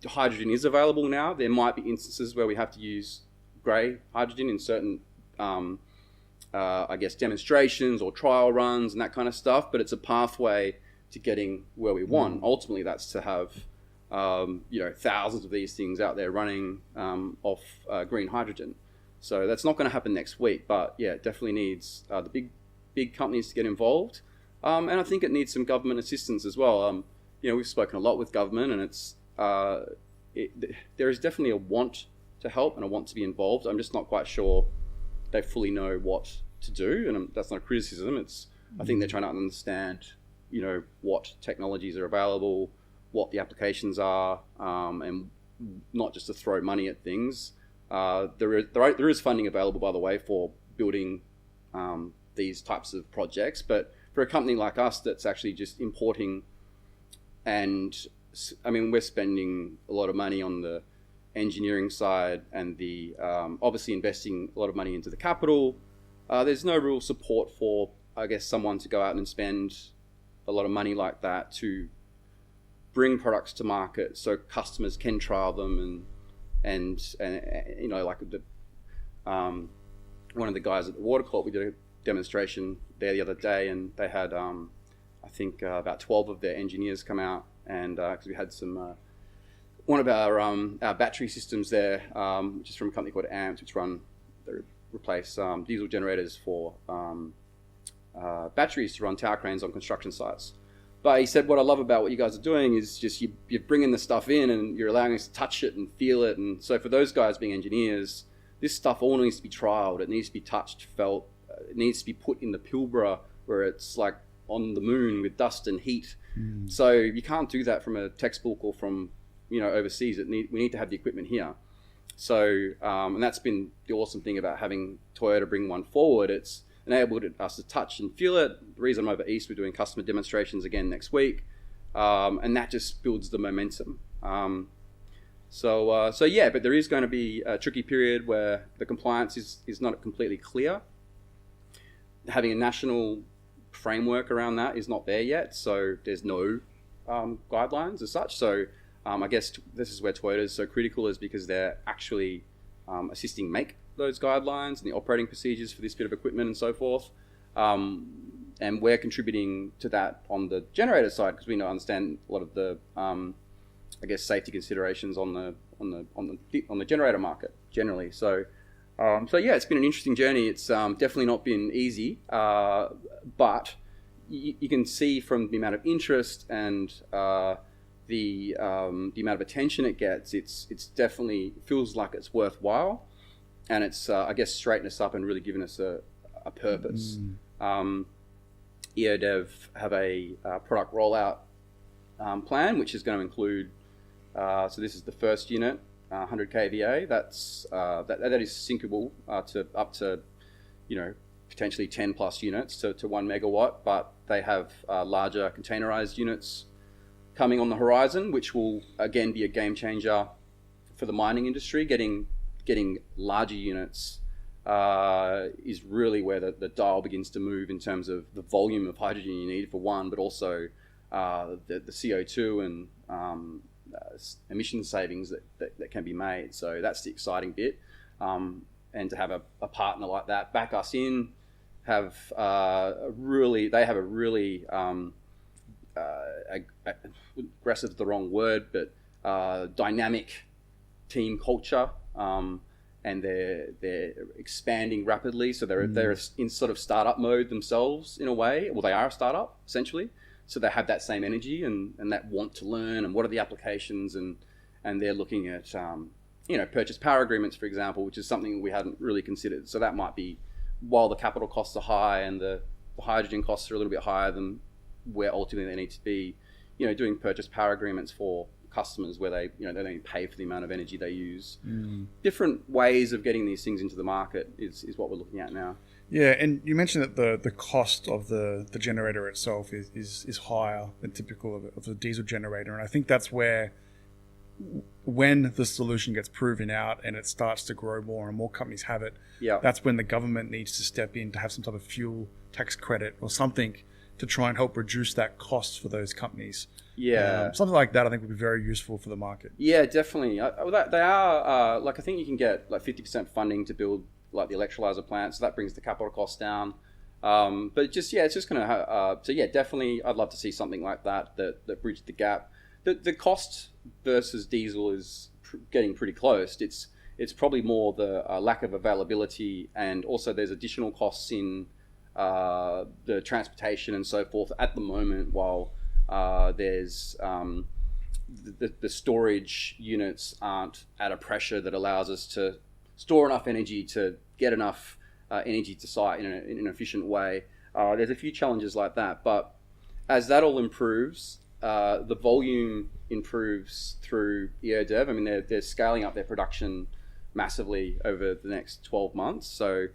Hydrogen is available now. There might be instances where we have to use grey hydrogen in certain, I guess, demonstrations or trial runs and that kind of stuff. But it's a pathway to getting where we want. Ultimately, that's to have thousands of these things out there running off green hydrogen. So that's not going to happen next week. But yeah, it definitely needs the big companies to get involved, and I think it needs some government assistance as well. We've spoken a lot with government, and there is definitely a want to help and a want to be involved. I'm just not quite sure they fully know what to do, and that's not a criticism. I think they're trying to understand, what technologies are available, what the applications are, and not just to throw money at things. There is funding available, by the way, for building these types of projects, but for a company like us that's actually just importing, and I mean, we're spending a lot of money on the engineering side and the obviously investing a lot of money into the capital. There's no real support for, I guess, someone to go out and spend a lot of money like that to bring products to market so customers can trial them and like one of the guys at the Water Corp, we did a demonstration there the other day, and they had I think about 12 of their engineers come out, and because we had some one of our battery systems there, which is from a company called Amps, which replace diesel generators for batteries to run tower cranes on construction sites. But he said, what I love about what you guys are doing is just you're bringing the stuff in and you're allowing us to touch it and feel it. And so for those guys being engineers, this stuff all needs to be trialed. It needs to be touched, felt. It needs to be put in the Pilbara where it's like on the moon with dust and heat. So you can't do that from a textbook or from overseas. We need to have the equipment here. So and that's been the awesome thing about having Toyota bring one forward. It's enabled us to touch and feel it. The reason I'm over east, we're doing customer demonstrations again next week, and that just builds the momentum. So yeah, but there is going to be a tricky period where the compliance is not completely clear. Having a national framework around that is not there yet, so there's no guidelines as such. So I guess this is where Toyota is so critical, is because they're actually assisting make those guidelines and the operating procedures for this bit of equipment and so forth. And we're contributing to that on the generator side because we understand a lot of the I guess safety considerations on the generator market generally. So yeah, it's been an interesting journey. It's definitely not been easy, but you can see from the amount of interest and the amount of attention it gets, it's definitely feels like it's worthwhile, and it's I guess straightened us up and really given us a purpose. EODev have a product rollout plan, which is going to include so this is the first unit, 100 kVA. That is syncable to up to, potentially 10 plus units to 1 megawatt. But they have larger containerized units coming on the horizon, which will again be a game changer for the mining industry. Getting larger units is really where the dial begins to move in terms of the volume of hydrogen you need for one, but also the CO2 and emission savings that can be made. So that's the exciting bit. And to have a partner like that back us in, they have a really aggressive is the wrong word, but dynamic team culture. And they're expanding rapidly, so they're in sort of startup mode themselves in a way. Well, they are a startup essentially, so they have that same energy and that want to learn and what are the applications, and they're looking at purchase power agreements, for example, which is something we hadn't really considered. So that might be, while the capital costs are high and the hydrogen costs are a little bit higher than where ultimately they need to be, doing purchase power agreements for customers where they don't pay for the amount of energy they use. Different ways of getting these things into the market is what we're looking at now. Yeah, and you mentioned that the cost of the generator itself is higher than typical of a diesel generator, and I think that's where, when the solution gets proven out and it starts to grow more and more companies have it, that's when the government needs to step in to have some type of fuel tax credit or something to try and help reduce that cost for those companies. Something like that I think would be very useful for the market. Yeah, definitely. They are, I think you can get 50% funding to build the electrolyzer plant, so that brings the capital costs down. But it's just going to, definitely I'd love to see something like that bridged the gap. The cost versus diesel is getting pretty close. It's probably more the lack of availability, and also there's additional costs in the transportation and so forth at the moment, while there's the storage units aren't at a pressure that allows us to store enough energy to get enough energy to site in an efficient way. There's a few challenges like that, but as that all improves, the volume improves through EODev. I mean, they're scaling up their production massively over the next 12 months. So,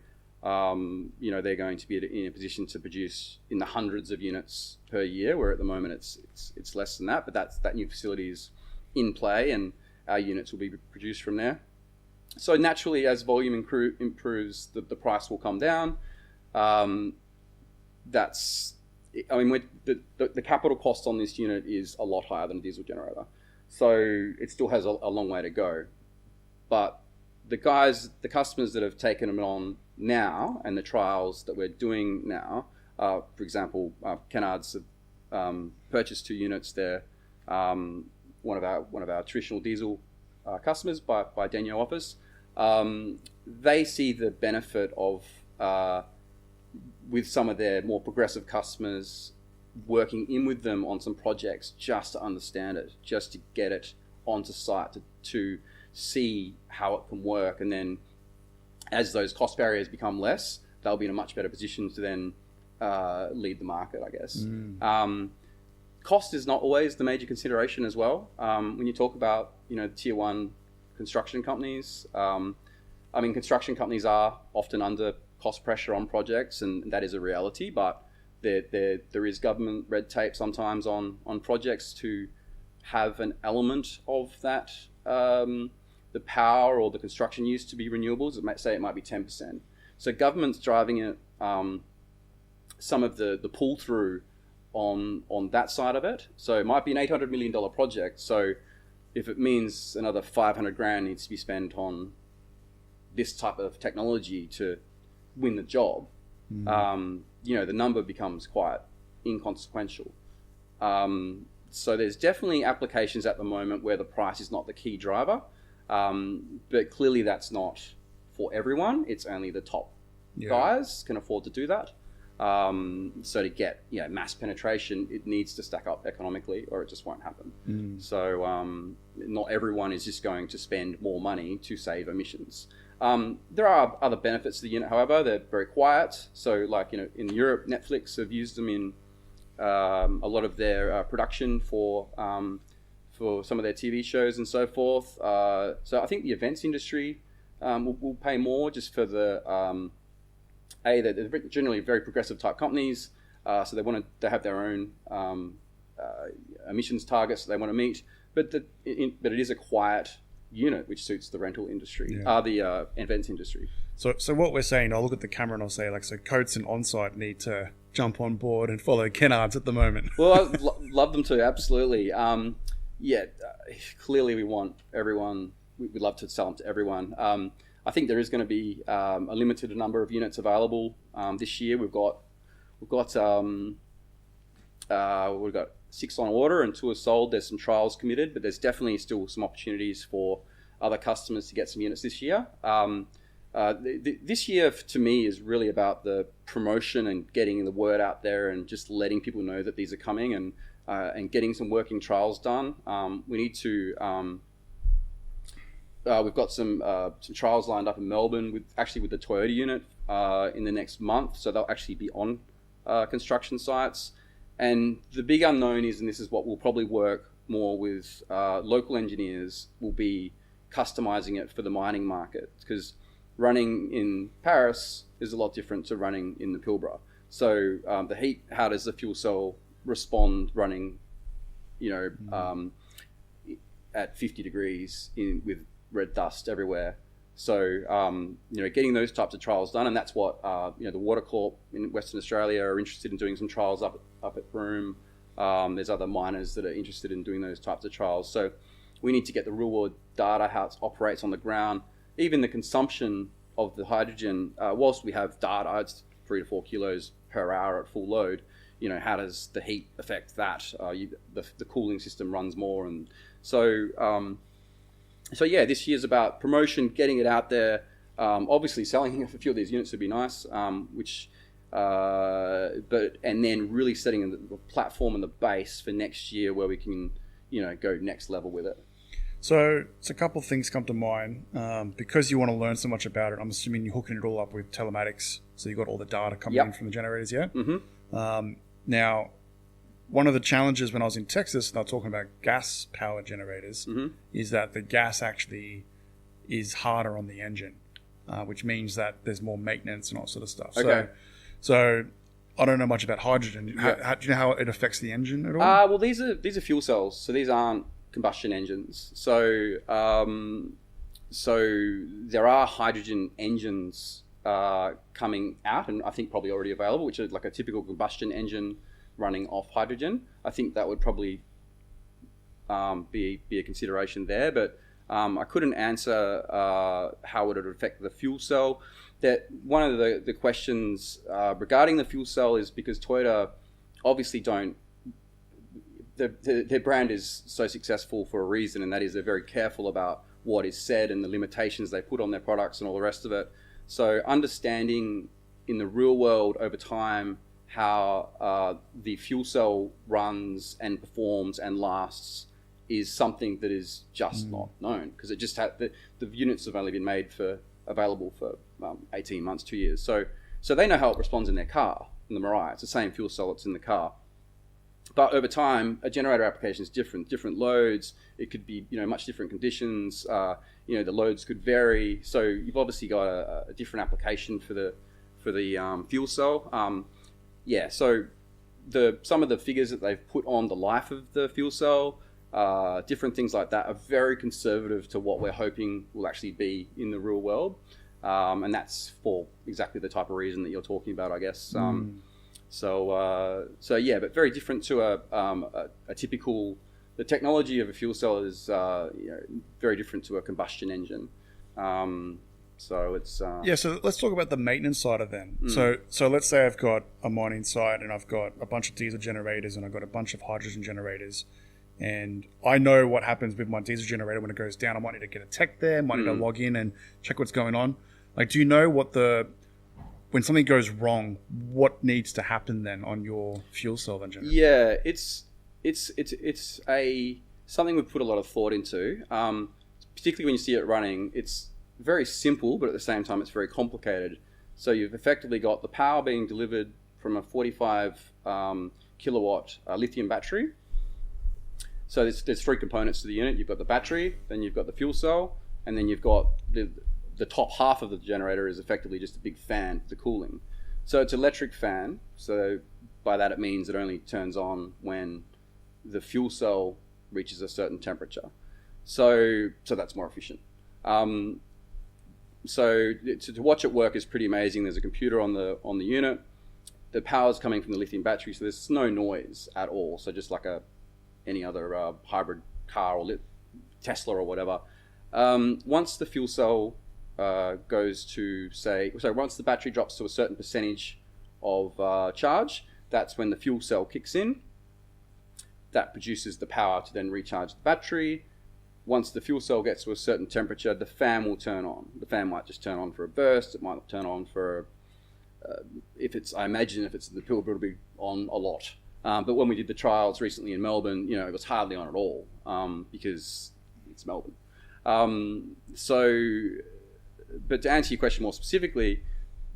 they're going to be in a position to produce in the hundreds of units per year, where at the moment it's less than that. But that new facility is in play, and our units will be produced from there. So naturally, as volume improves, the price will come down. The capital cost on this unit is a lot higher than a diesel generator, so it still has a long way to go. But the customers that have taken them on now, and the trials that we're doing now, for example, Kennards have purchased 2 units there. One of our traditional diesel customers by Denyo office. They see the benefit of with some of their more progressive customers, working in with them on some projects just to understand it, just to get it onto site, to see how it can work. And then as those cost barriers become less, they'll be in a much better position to then lead the market, I guess. Cost is not always the major consideration as well. When you talk about, tier 1 construction companies, construction companies are often under cost pressure on projects, and that is a reality, but there is government red tape sometimes on projects to have an element of that, the power or the construction use to be renewables. It might be 10%. So government's driving it, some of the pull through on that side of it. So it might be an $800 million project. So if it means another 500 grand needs to be spent on this type of technology to win the job, the number becomes quite inconsequential. So there's definitely applications at the moment where the price is not the key driver, but clearly that's not for everyone. It's only the top guys can afford to do that. So to get mass penetration, it needs to stack up economically, or it just won't happen. So not everyone is just going to spend more money to save emissions. There are other benefits to the unit, however. They're very quiet. So in Europe, Netflix have used them in a lot of their production for for some of their TV shows and so forth. So I think the events industry will pay more just for they're generally very progressive type companies, so they have their own emissions targets that they want to meet. But but it is a quiet unit which suits the rental industry, the events industry. So what we're saying, I'll look at the camera and I'll say, like, so Coates and Onsite need to jump on board and follow Kennards at the moment. Well, I'd love them to, absolutely. Clearly we want everyone. We'd love to sell them to everyone. I think there is going to be a limited number of units available this year. We've got 6 on order and 2 are sold. There's some trials committed, but there's definitely still some opportunities for other customers to get some units this year. This year, to me, is really about the promotion and getting the word out there and just letting people know that these are coming and getting some working trials done. We need to. We've got some trials lined up in Melbourne with the Toyota unit in the next month, so they'll actually be on construction sites. And the big unknown is, and this is what will probably work more with local engineers, will be customizing it for the mining market, because running in Paris is a lot different to running in the Pilbara. So the heat, how does the fuel cell respond running, at 50 degrees with red dust everywhere? So getting those types of trials done, and that's what the Water Corp in Western Australia are interested in doing some trials up at Broome. There's other miners that are interested in doing those types of trials. So we need to get the real world data, how it operates on the ground, even the consumption of the hydrogen. Whilst we have data, it's 3 to 4 kilos per hour at full load. How does the heat affect that? The cooling system runs more, and so this year's about promotion, getting it out there. Obviously, selling a few of these units would be nice. And then really setting the platform and the base for next year, where we can, go next level with it. So a couple of things come to mind. Because you want to learn so much about it, I'm assuming you're hooking it all up with telematics, so you've got all the data coming in from the generators, yeah? Mm-hmm. Now, one of the challenges when I was in Texas, and I was talking about gas power generators, is that the gas actually is harder on the engine, which means that there's more maintenance and all sort of stuff. Okay. So I don't know much about hydrogen. Do you know how it affects the engine at all? Well, these are fuel cells, so these aren't combustion engines. So there are hydrogen engines coming out, and I think probably already available, which is like a typical combustion engine running off hydrogen. I think that would probably be a consideration there, but I couldn't answer how would it affect the fuel cell. That one of the questions regarding the fuel cell is because Toyota obviously their brand is so successful for a reason, and that is they're very careful about what is said and the limitations they put on their products and all the rest of it. So understanding in the real world over time how the fuel cell runs and performs and lasts is something that is just not known, because it just had the units have only been available for 18 months, 2 years. So they know how it responds in their car, in the Mirai. It's the same fuel cell that's in the car. But over time, a generator application is different loads. It could be, much different conditions. The loads could vary. So you've obviously got a different application for the fuel cell. So some of the figures that they've put on the life of the fuel cell, different things like that, are very conservative to what we're hoping will actually be in the real world. And that's for exactly the type of reason that you're talking about, I guess. But very different to a typical. The technology of a fuel cell is very different to a combustion engine. So it's So let's talk about the maintenance side of them. So let's say I've got a mining site and I've got a bunch of diesel generators and I've got a bunch of hydrogen generators, and I know what happens with my diesel generator when it goes down. I might need to get a tech there. Might need to log in and check what's going on. Like, do you know when something goes wrong, what needs to happen then on your fuel cell then generator? Yeah, it's something we've put a lot of thought into, particularly when you see it running. It's very simple, but at the same time, it's very complicated. So you've effectively got the power being delivered from a 45 kilowatt lithium battery. So there's three components to the unit. You've got the battery, then you've got the fuel cell, and then you've got the top half of the generator is effectively just a big fan for the cooling. So it's an electric fan. So by that it means it only turns on when the fuel cell reaches a certain temperature. So that's more efficient. So to watch it work is pretty amazing. There's a computer on the unit. The power is coming from the lithium battery, so there's no noise at all. So just like any other hybrid car or Tesla or whatever. Once the fuel cell goes to once the battery drops to a certain percentage of charge, that's when the fuel cell kicks in. That produces the power to then recharge the battery. Once the fuel cell gets to a certain temperature, the fan will turn on. The fan might just turn on for a burst. It might turn on for, I imagine if it's in the Pilbara, it'll be on a lot. But when we did the trials recently in Melbourne, it was hardly on at all because it's Melbourne. But to answer your question more specifically,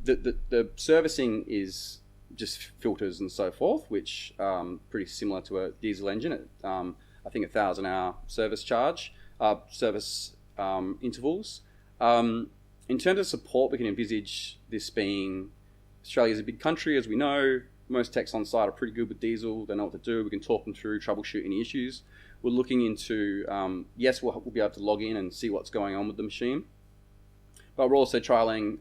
the servicing is just filters and so forth, which pretty similar to a diesel engine. I think 1,000-hour service intervals. In terms of support, we can envisage this being, Australia's a big country, as we know. Most techs on site are pretty good with diesel. They know what to do. We can talk them through, troubleshoot any issues. We're looking into, yes, we'll be able to log in and see what's going on with the machine. But we're also trialing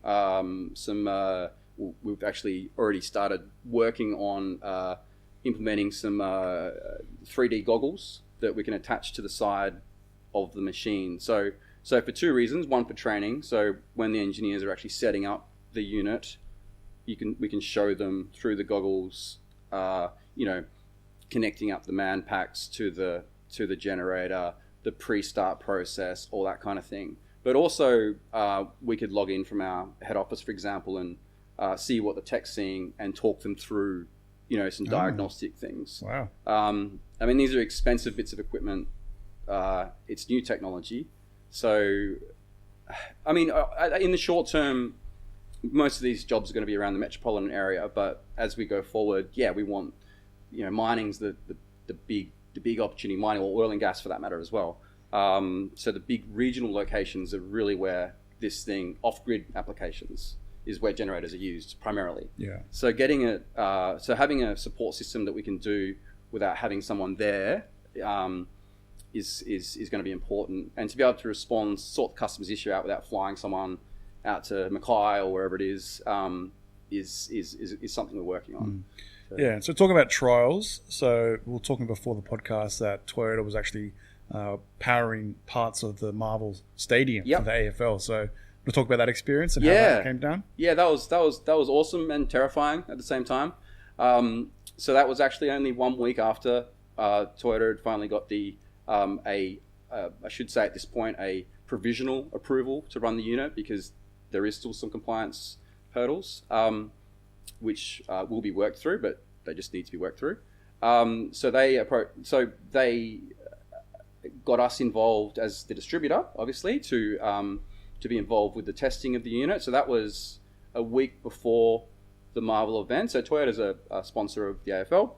we've actually already started working on implementing some 3D goggles that we can attach to the side of the machine. So for two reasons. One, for training. So when the engineers are actually setting up the unit, we can show them through the goggles, connecting up the man packs to the generator, the pre-start process, all that kind of thing. But also, we could log in from our head office, for example, and see what the tech's seeing and talk them through, some diagnostic things. Wow. I mean, these are expensive bits of equipment. It's new technology. So, I mean, in the short term, most of these jobs are going to be around the metropolitan area. But as we go forward, we want, mining's the big opportunity, mining or oil and gas for that matter as well. So the big regional locations are really where this thing, off-grid applications, is where generators are used primarily. Yeah. So having a support system that we can do without having someone there is going to be important, and to be able to respond, sort the customer's issue out without flying someone out to Mackay or wherever it is something we're working on. Yeah. So talking about trials, so we were talking before the podcast that Toyota was actually powering parts of the Marvel Stadium for the AFL. So we'll talk about that experience and how that came down. Yeah, that was awesome and terrifying at the same time. So that was actually only 1 week after Toyota had finally got the I should say at this point a provisional approval to run the unit, because there is still some compliance hurdles which will be worked through, but they just need to be worked through. So they got us involved as the distributor, obviously, to be involved with the testing of the unit. So that was a week before the Marvel event. So Toyota's a sponsor of the AFL.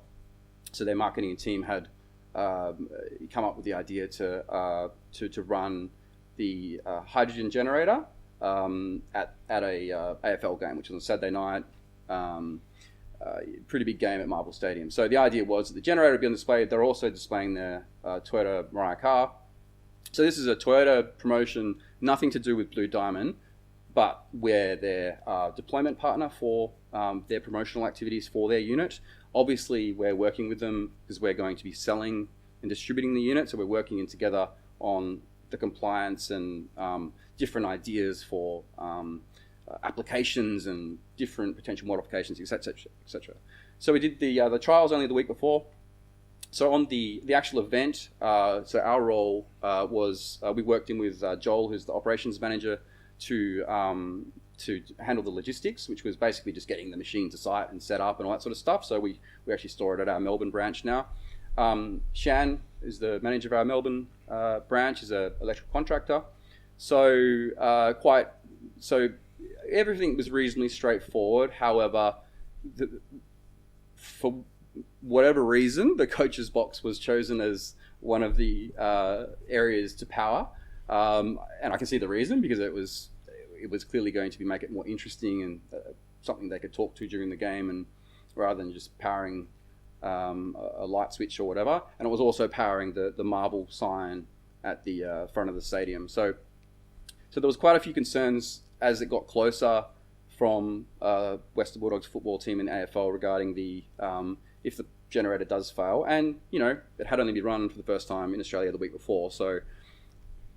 So their marketing team had come up with the idea to run the hydrogen generator at a AFL game, which was on a Saturday night. Pretty big game at Marvel Stadium. So the idea was that the generator would be on display. They're also displaying their Toyota Mariah car. So this is a Toyota promotion, nothing to do with Blue Diamond, but we're their deployment partner for their promotional activities for their unit. Obviously, we're working with them because we're going to be selling and distributing the unit. So we're working in together on the compliance and different ideas for applications and different potential modifications, etc., etc. So we did the trials only the week before. So on the actual event, so our role was we worked in with Joel, who's the operations manager, to handle the logistics, which was basically just getting the machine to site and set up and all that sort of stuff. So we actually store it at our Melbourne branch now. Shan is the manager of our Melbourne branch, is an electrical contractor. So everything was reasonably straightforward. However, for whatever reason, the coach's box was chosen as one of the areas to power, and I can see the reason, because it was clearly going to make it more interesting and something they could talk to during the game, and rather than just powering a light switch or whatever. And it was also powering the marble sign at the front of the stadium. So there was quite a few concerns as it got closer from Western Bulldogs football team in AFL regarding the if the generator does fail. And, you know, it had only been run for the first time in Australia the week before, so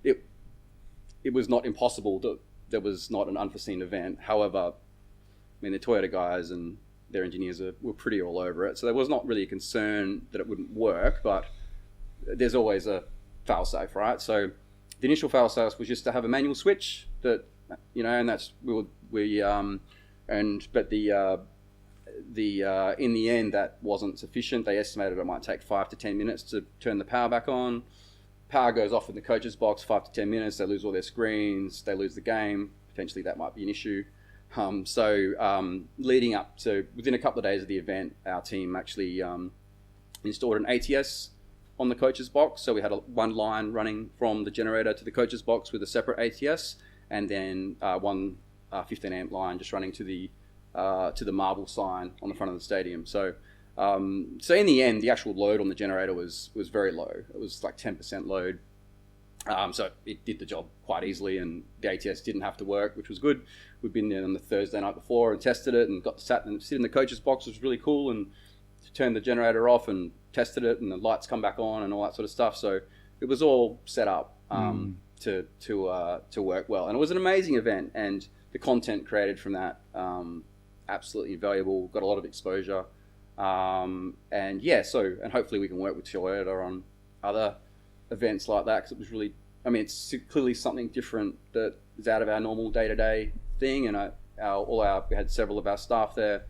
it was not impossible that there was not an unforeseen event. However, I mean, the Toyota guys and their engineers were pretty all over it, so there was not really a concern that it wouldn't work, but there's always a fail-safe, right? So the initial fail-safe was just to have a manual switch that, you know, and that's in the end that wasn't sufficient. They estimated it might take 5 to 10 minutes to turn the power back on. Power goes off in the coach's box, 5 to 10 minutes, they lose all their screens, they lose the game. Potentially that might be an issue. Leading up to, within a couple of days of the event, our team actually installed an ATS on the coach's box. So we had one line running from the generator to the coach's box with a separate ATS, and then one 15 amp line just running to the marble sign on the front of the stadium. So in the end, the actual load on the generator was very low. It was like 10% load. So it did the job quite easily, and the ATS didn't have to work, which was good. We'd been there on the Thursday night before and tested it, and got to sit in the coach's box, which was really cool, and turned the generator off and tested it, and the lights come back on and all that sort of stuff. So it was all set up to work well, and it was an amazing event, and the content created from that absolutely invaluable. Got a lot of exposure, and hopefully we can work with Toyota on other events like that, because it was really, I mean, it's clearly something different that is out of our normal day-to-day thing, and we had several of our staff there.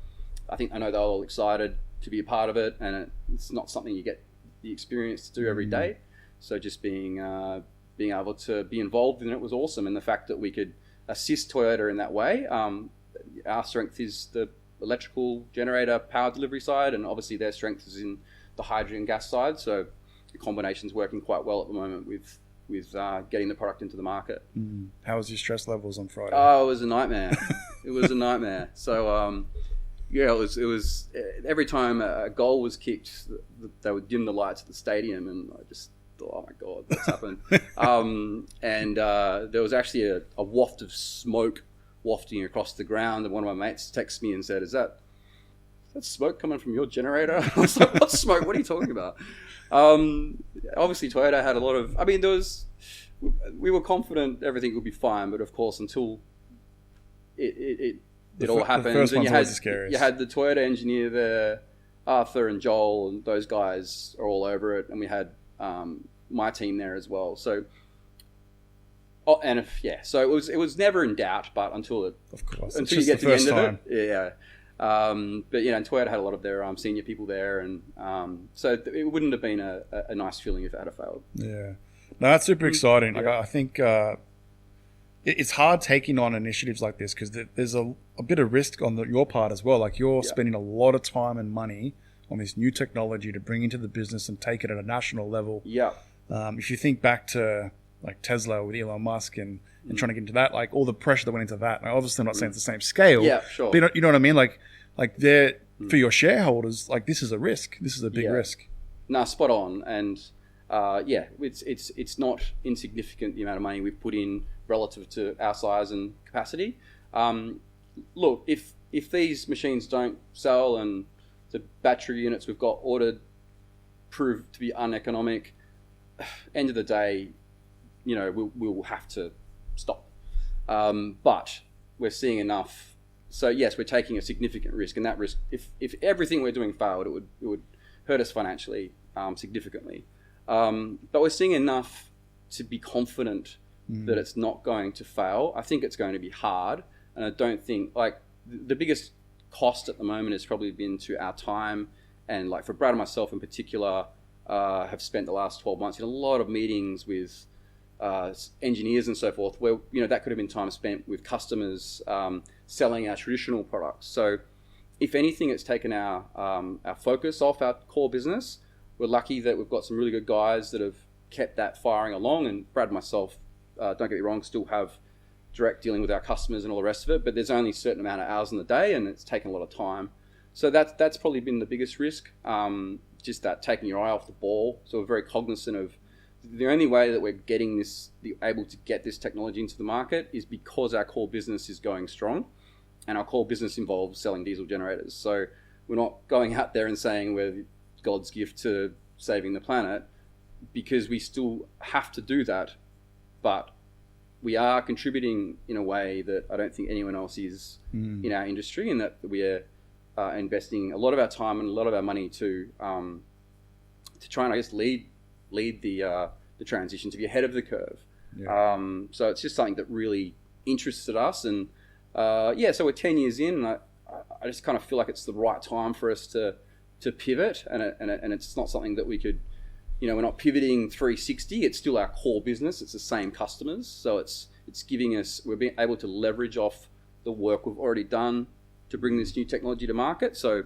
I know they're all excited to be a part of it, and it's not something you get the experience to do every day. So just being able to be involved in it was awesome, and the fact that we could assist Toyota in that way. Our strength is the electrical generator power delivery side, and obviously their strength is in the hydrogen gas side. So the combination's working quite well at the moment with getting the product into the market. How was your stress levels on Friday? Oh, it was a nightmare. It was a nightmare. So it was every time a goal was kicked, they would dim the lights at the stadium, and I just thought, oh my god, what's happened? And there was actually a waft of smoke wafting across the ground, and one of my mates texted me and said, is that smoke coming from your generator? I was like, what smoke? What are you talking about? Obviously Toyota had a lot of, I mean, we were confident everything would be fine, but of course until it all happened, and you had the Toyota engineer there, Arthur and Joel, and those guys are all over it, and we had my team there as well. So so it was never in doubt, but until you get to the end of it, but and Toyota had a lot of their senior people there, and so it wouldn't have been a nice feeling if it had failed. Yeah, no, that's super exciting. Like, I think it's hard taking on initiatives like this, because there's a bit of risk on your part as well. Like, you're spending a lot of time and money on this new technology to bring into the business and take it at a national level. If you think back to like Tesla with Elon Musk and trying to get into that, like all the pressure that went into that. And obviously I'm not saying it's the same scale. Yeah, sure. But you know what I mean? Like they're, for your shareholders, like this is a risk. This is a big risk. No, spot on. And it's not insignificant, the amount of money we've put in relative to our size and capacity. Look, if these machines don't sell and the battery units we've got ordered prove to be uneconomic, end of the day, we'll have to stop. But we're seeing enough. So yes, we're taking a significant risk, and that risk, if everything we're doing failed, it would hurt us financially significantly. But we're seeing enough to be confident that it's not going to fail. I think it's going to be hard, and I don't think, like, the biggest cost at the moment has probably been to our time, and like for Brad and myself in particular, have spent the last 12 months in a lot of meetings with engineers and so forth, where that could have been time spent with customers, selling our traditional products. So if anything, it's taken our focus off our core business. we're lucky that we've got some really good guys that have kept that firing along. And Brad and myself, don't get me wrong, still have direct dealing with our customers and all the rest of it, but there's only a certain amount of hours in the day, and it's taken a lot of time. So that's probably been the biggest risk, just that taking your eye off the ball. So we're very cognizant of the only way that we're getting able to get this technology into the market is because our core business is going strong, and our core business involves selling diesel generators. So we're not going out there and saying we're God's gift to saving the planet, because we still have to do that, but we are contributing in a way that I don't think anyone else is in our industry, and that we are investing a lot of our time and a lot of our money to try and, I guess, lead the transition, to be ahead of the curve. Yeah. So it's just something that really interested us, and so we're 10 years in, and I just kind of feel like it's the right time for us to pivot, and it's not something that we could, we're not pivoting 360. It's still our core business. It's the same customers, so it's giving us, we're being able to leverage off the work we've already done to bring this new technology to market. So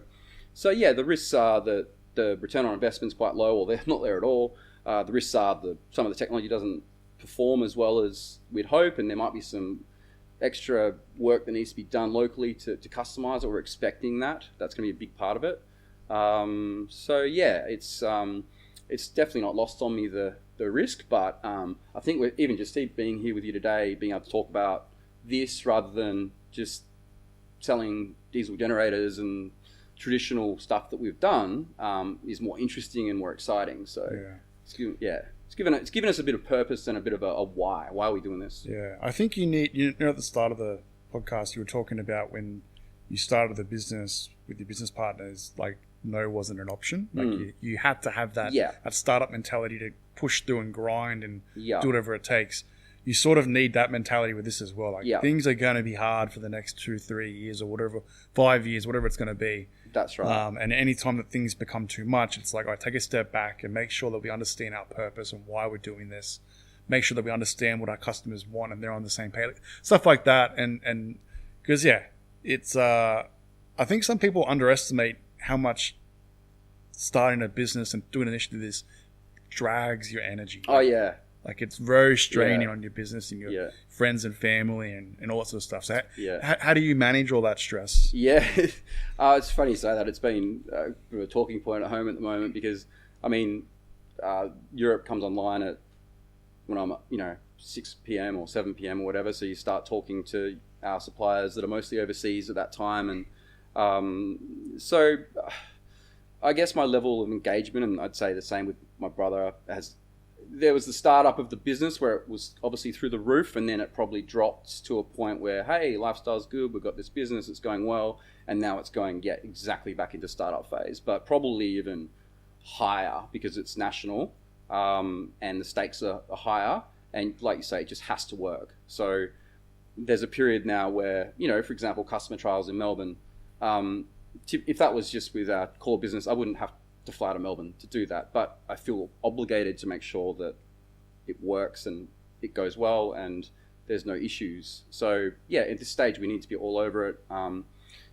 yeah, the risks are that the return on investment is quite low, or they're not there at all. The risks are that some of the technology doesn't perform as well as we'd hope, and there might be some extra work that needs to be done locally to customize it. We're expecting that. That's going to be a big part of it. So yeah, it's definitely not lost on me, the risk, but I think we're even just being here with you today, being able to talk about this rather than just selling diesel generators and traditional stuff that we've done is more interesting and more exciting. So it's given us a bit of purpose and a bit of a why. Why are we doing this? Yeah, I think you need, at the start of the podcast, you were talking about when you started the business with your business partners, like no wasn't an option. Like you had to have that startup mentality to push through and grind and do whatever it takes. You sort of need that mentality with this as well. Like things are going to be hard for the next 2-3 years or whatever, 5 years, whatever it's going to be. That's right. And any time that things become too much, it's like, I take a step back and make sure that we understand our purpose and why we're doing this. Make sure that we understand what our customers want and they're on the same page, stuff like that. And because it's I think some people underestimate how much starting a business and doing an initiative this drags your energy. Oh yeah. Like it's very straining on your business and your friends and family and all that sort of stuff. So how do you manage all that stress? Yeah, it's funny you say that. It's been a talking point at home at the moment because, I mean, Europe comes online at when I'm 6 p.m. or 7 p.m. or whatever. So you start talking to our suppliers that are mostly overseas at that time, and so I guess my level of engagement, and I'd say the same with my brother, there was the startup of the business where it was obviously through the roof, and then it probably dropped to a point where, hey, lifestyle's good, we've got this business, it's going well, and now it's going exactly back into startup phase, but probably even higher because it's national, and the stakes are higher, and like you say, it just has to work. So there's a period now where, for example, customer trials in Melbourne, if that was just with our core business, I wouldn't have to fly to Melbourne to do that, but I feel obligated to make sure that it works and it goes well and there's no issues. So at this stage we need to be all over it.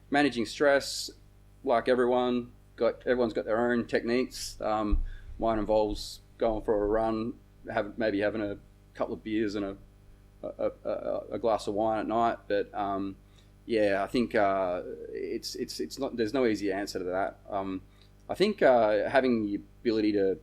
Managing stress, like everyone's got their own techniques. Mine involves going for a run, maybe having a couple of beers and a glass of wine at night, but I think it's not, there's no easy answer to that. I think having the ability to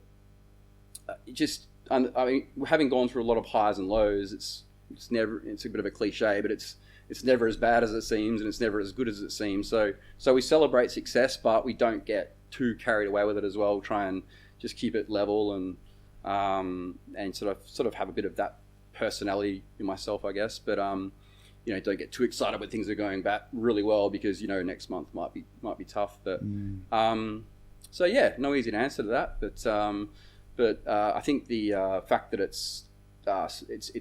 having gone through a lot of highs and lows, it's a bit of a cliche, but it's never as bad as it seems, and it's never as good as it seems. So we celebrate success, but we don't get too carried away with it as well. Try and just keep it level and sort of have a bit of that personality in myself, I guess. But don't get too excited when things are going back really well because next month might be tough. But so no easy answer to that. But I think the fact that it's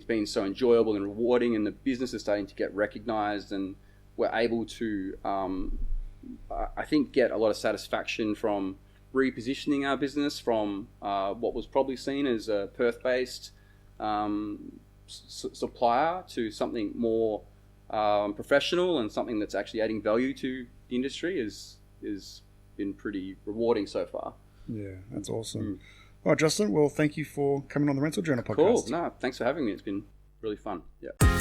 been so enjoyable and rewarding, and the business is starting to get recognised, and we're able to I think get a lot of satisfaction from repositioning our business from what was probably seen as a Perth-based supplier to something more professional and something that's actually adding value to the industry is been pretty rewarding so far. Yeah, that's awesome. All right, Justin. Well, thank you for coming on the Rental Journal podcast. Cool. No, thanks for having me. It's been really fun. Yeah.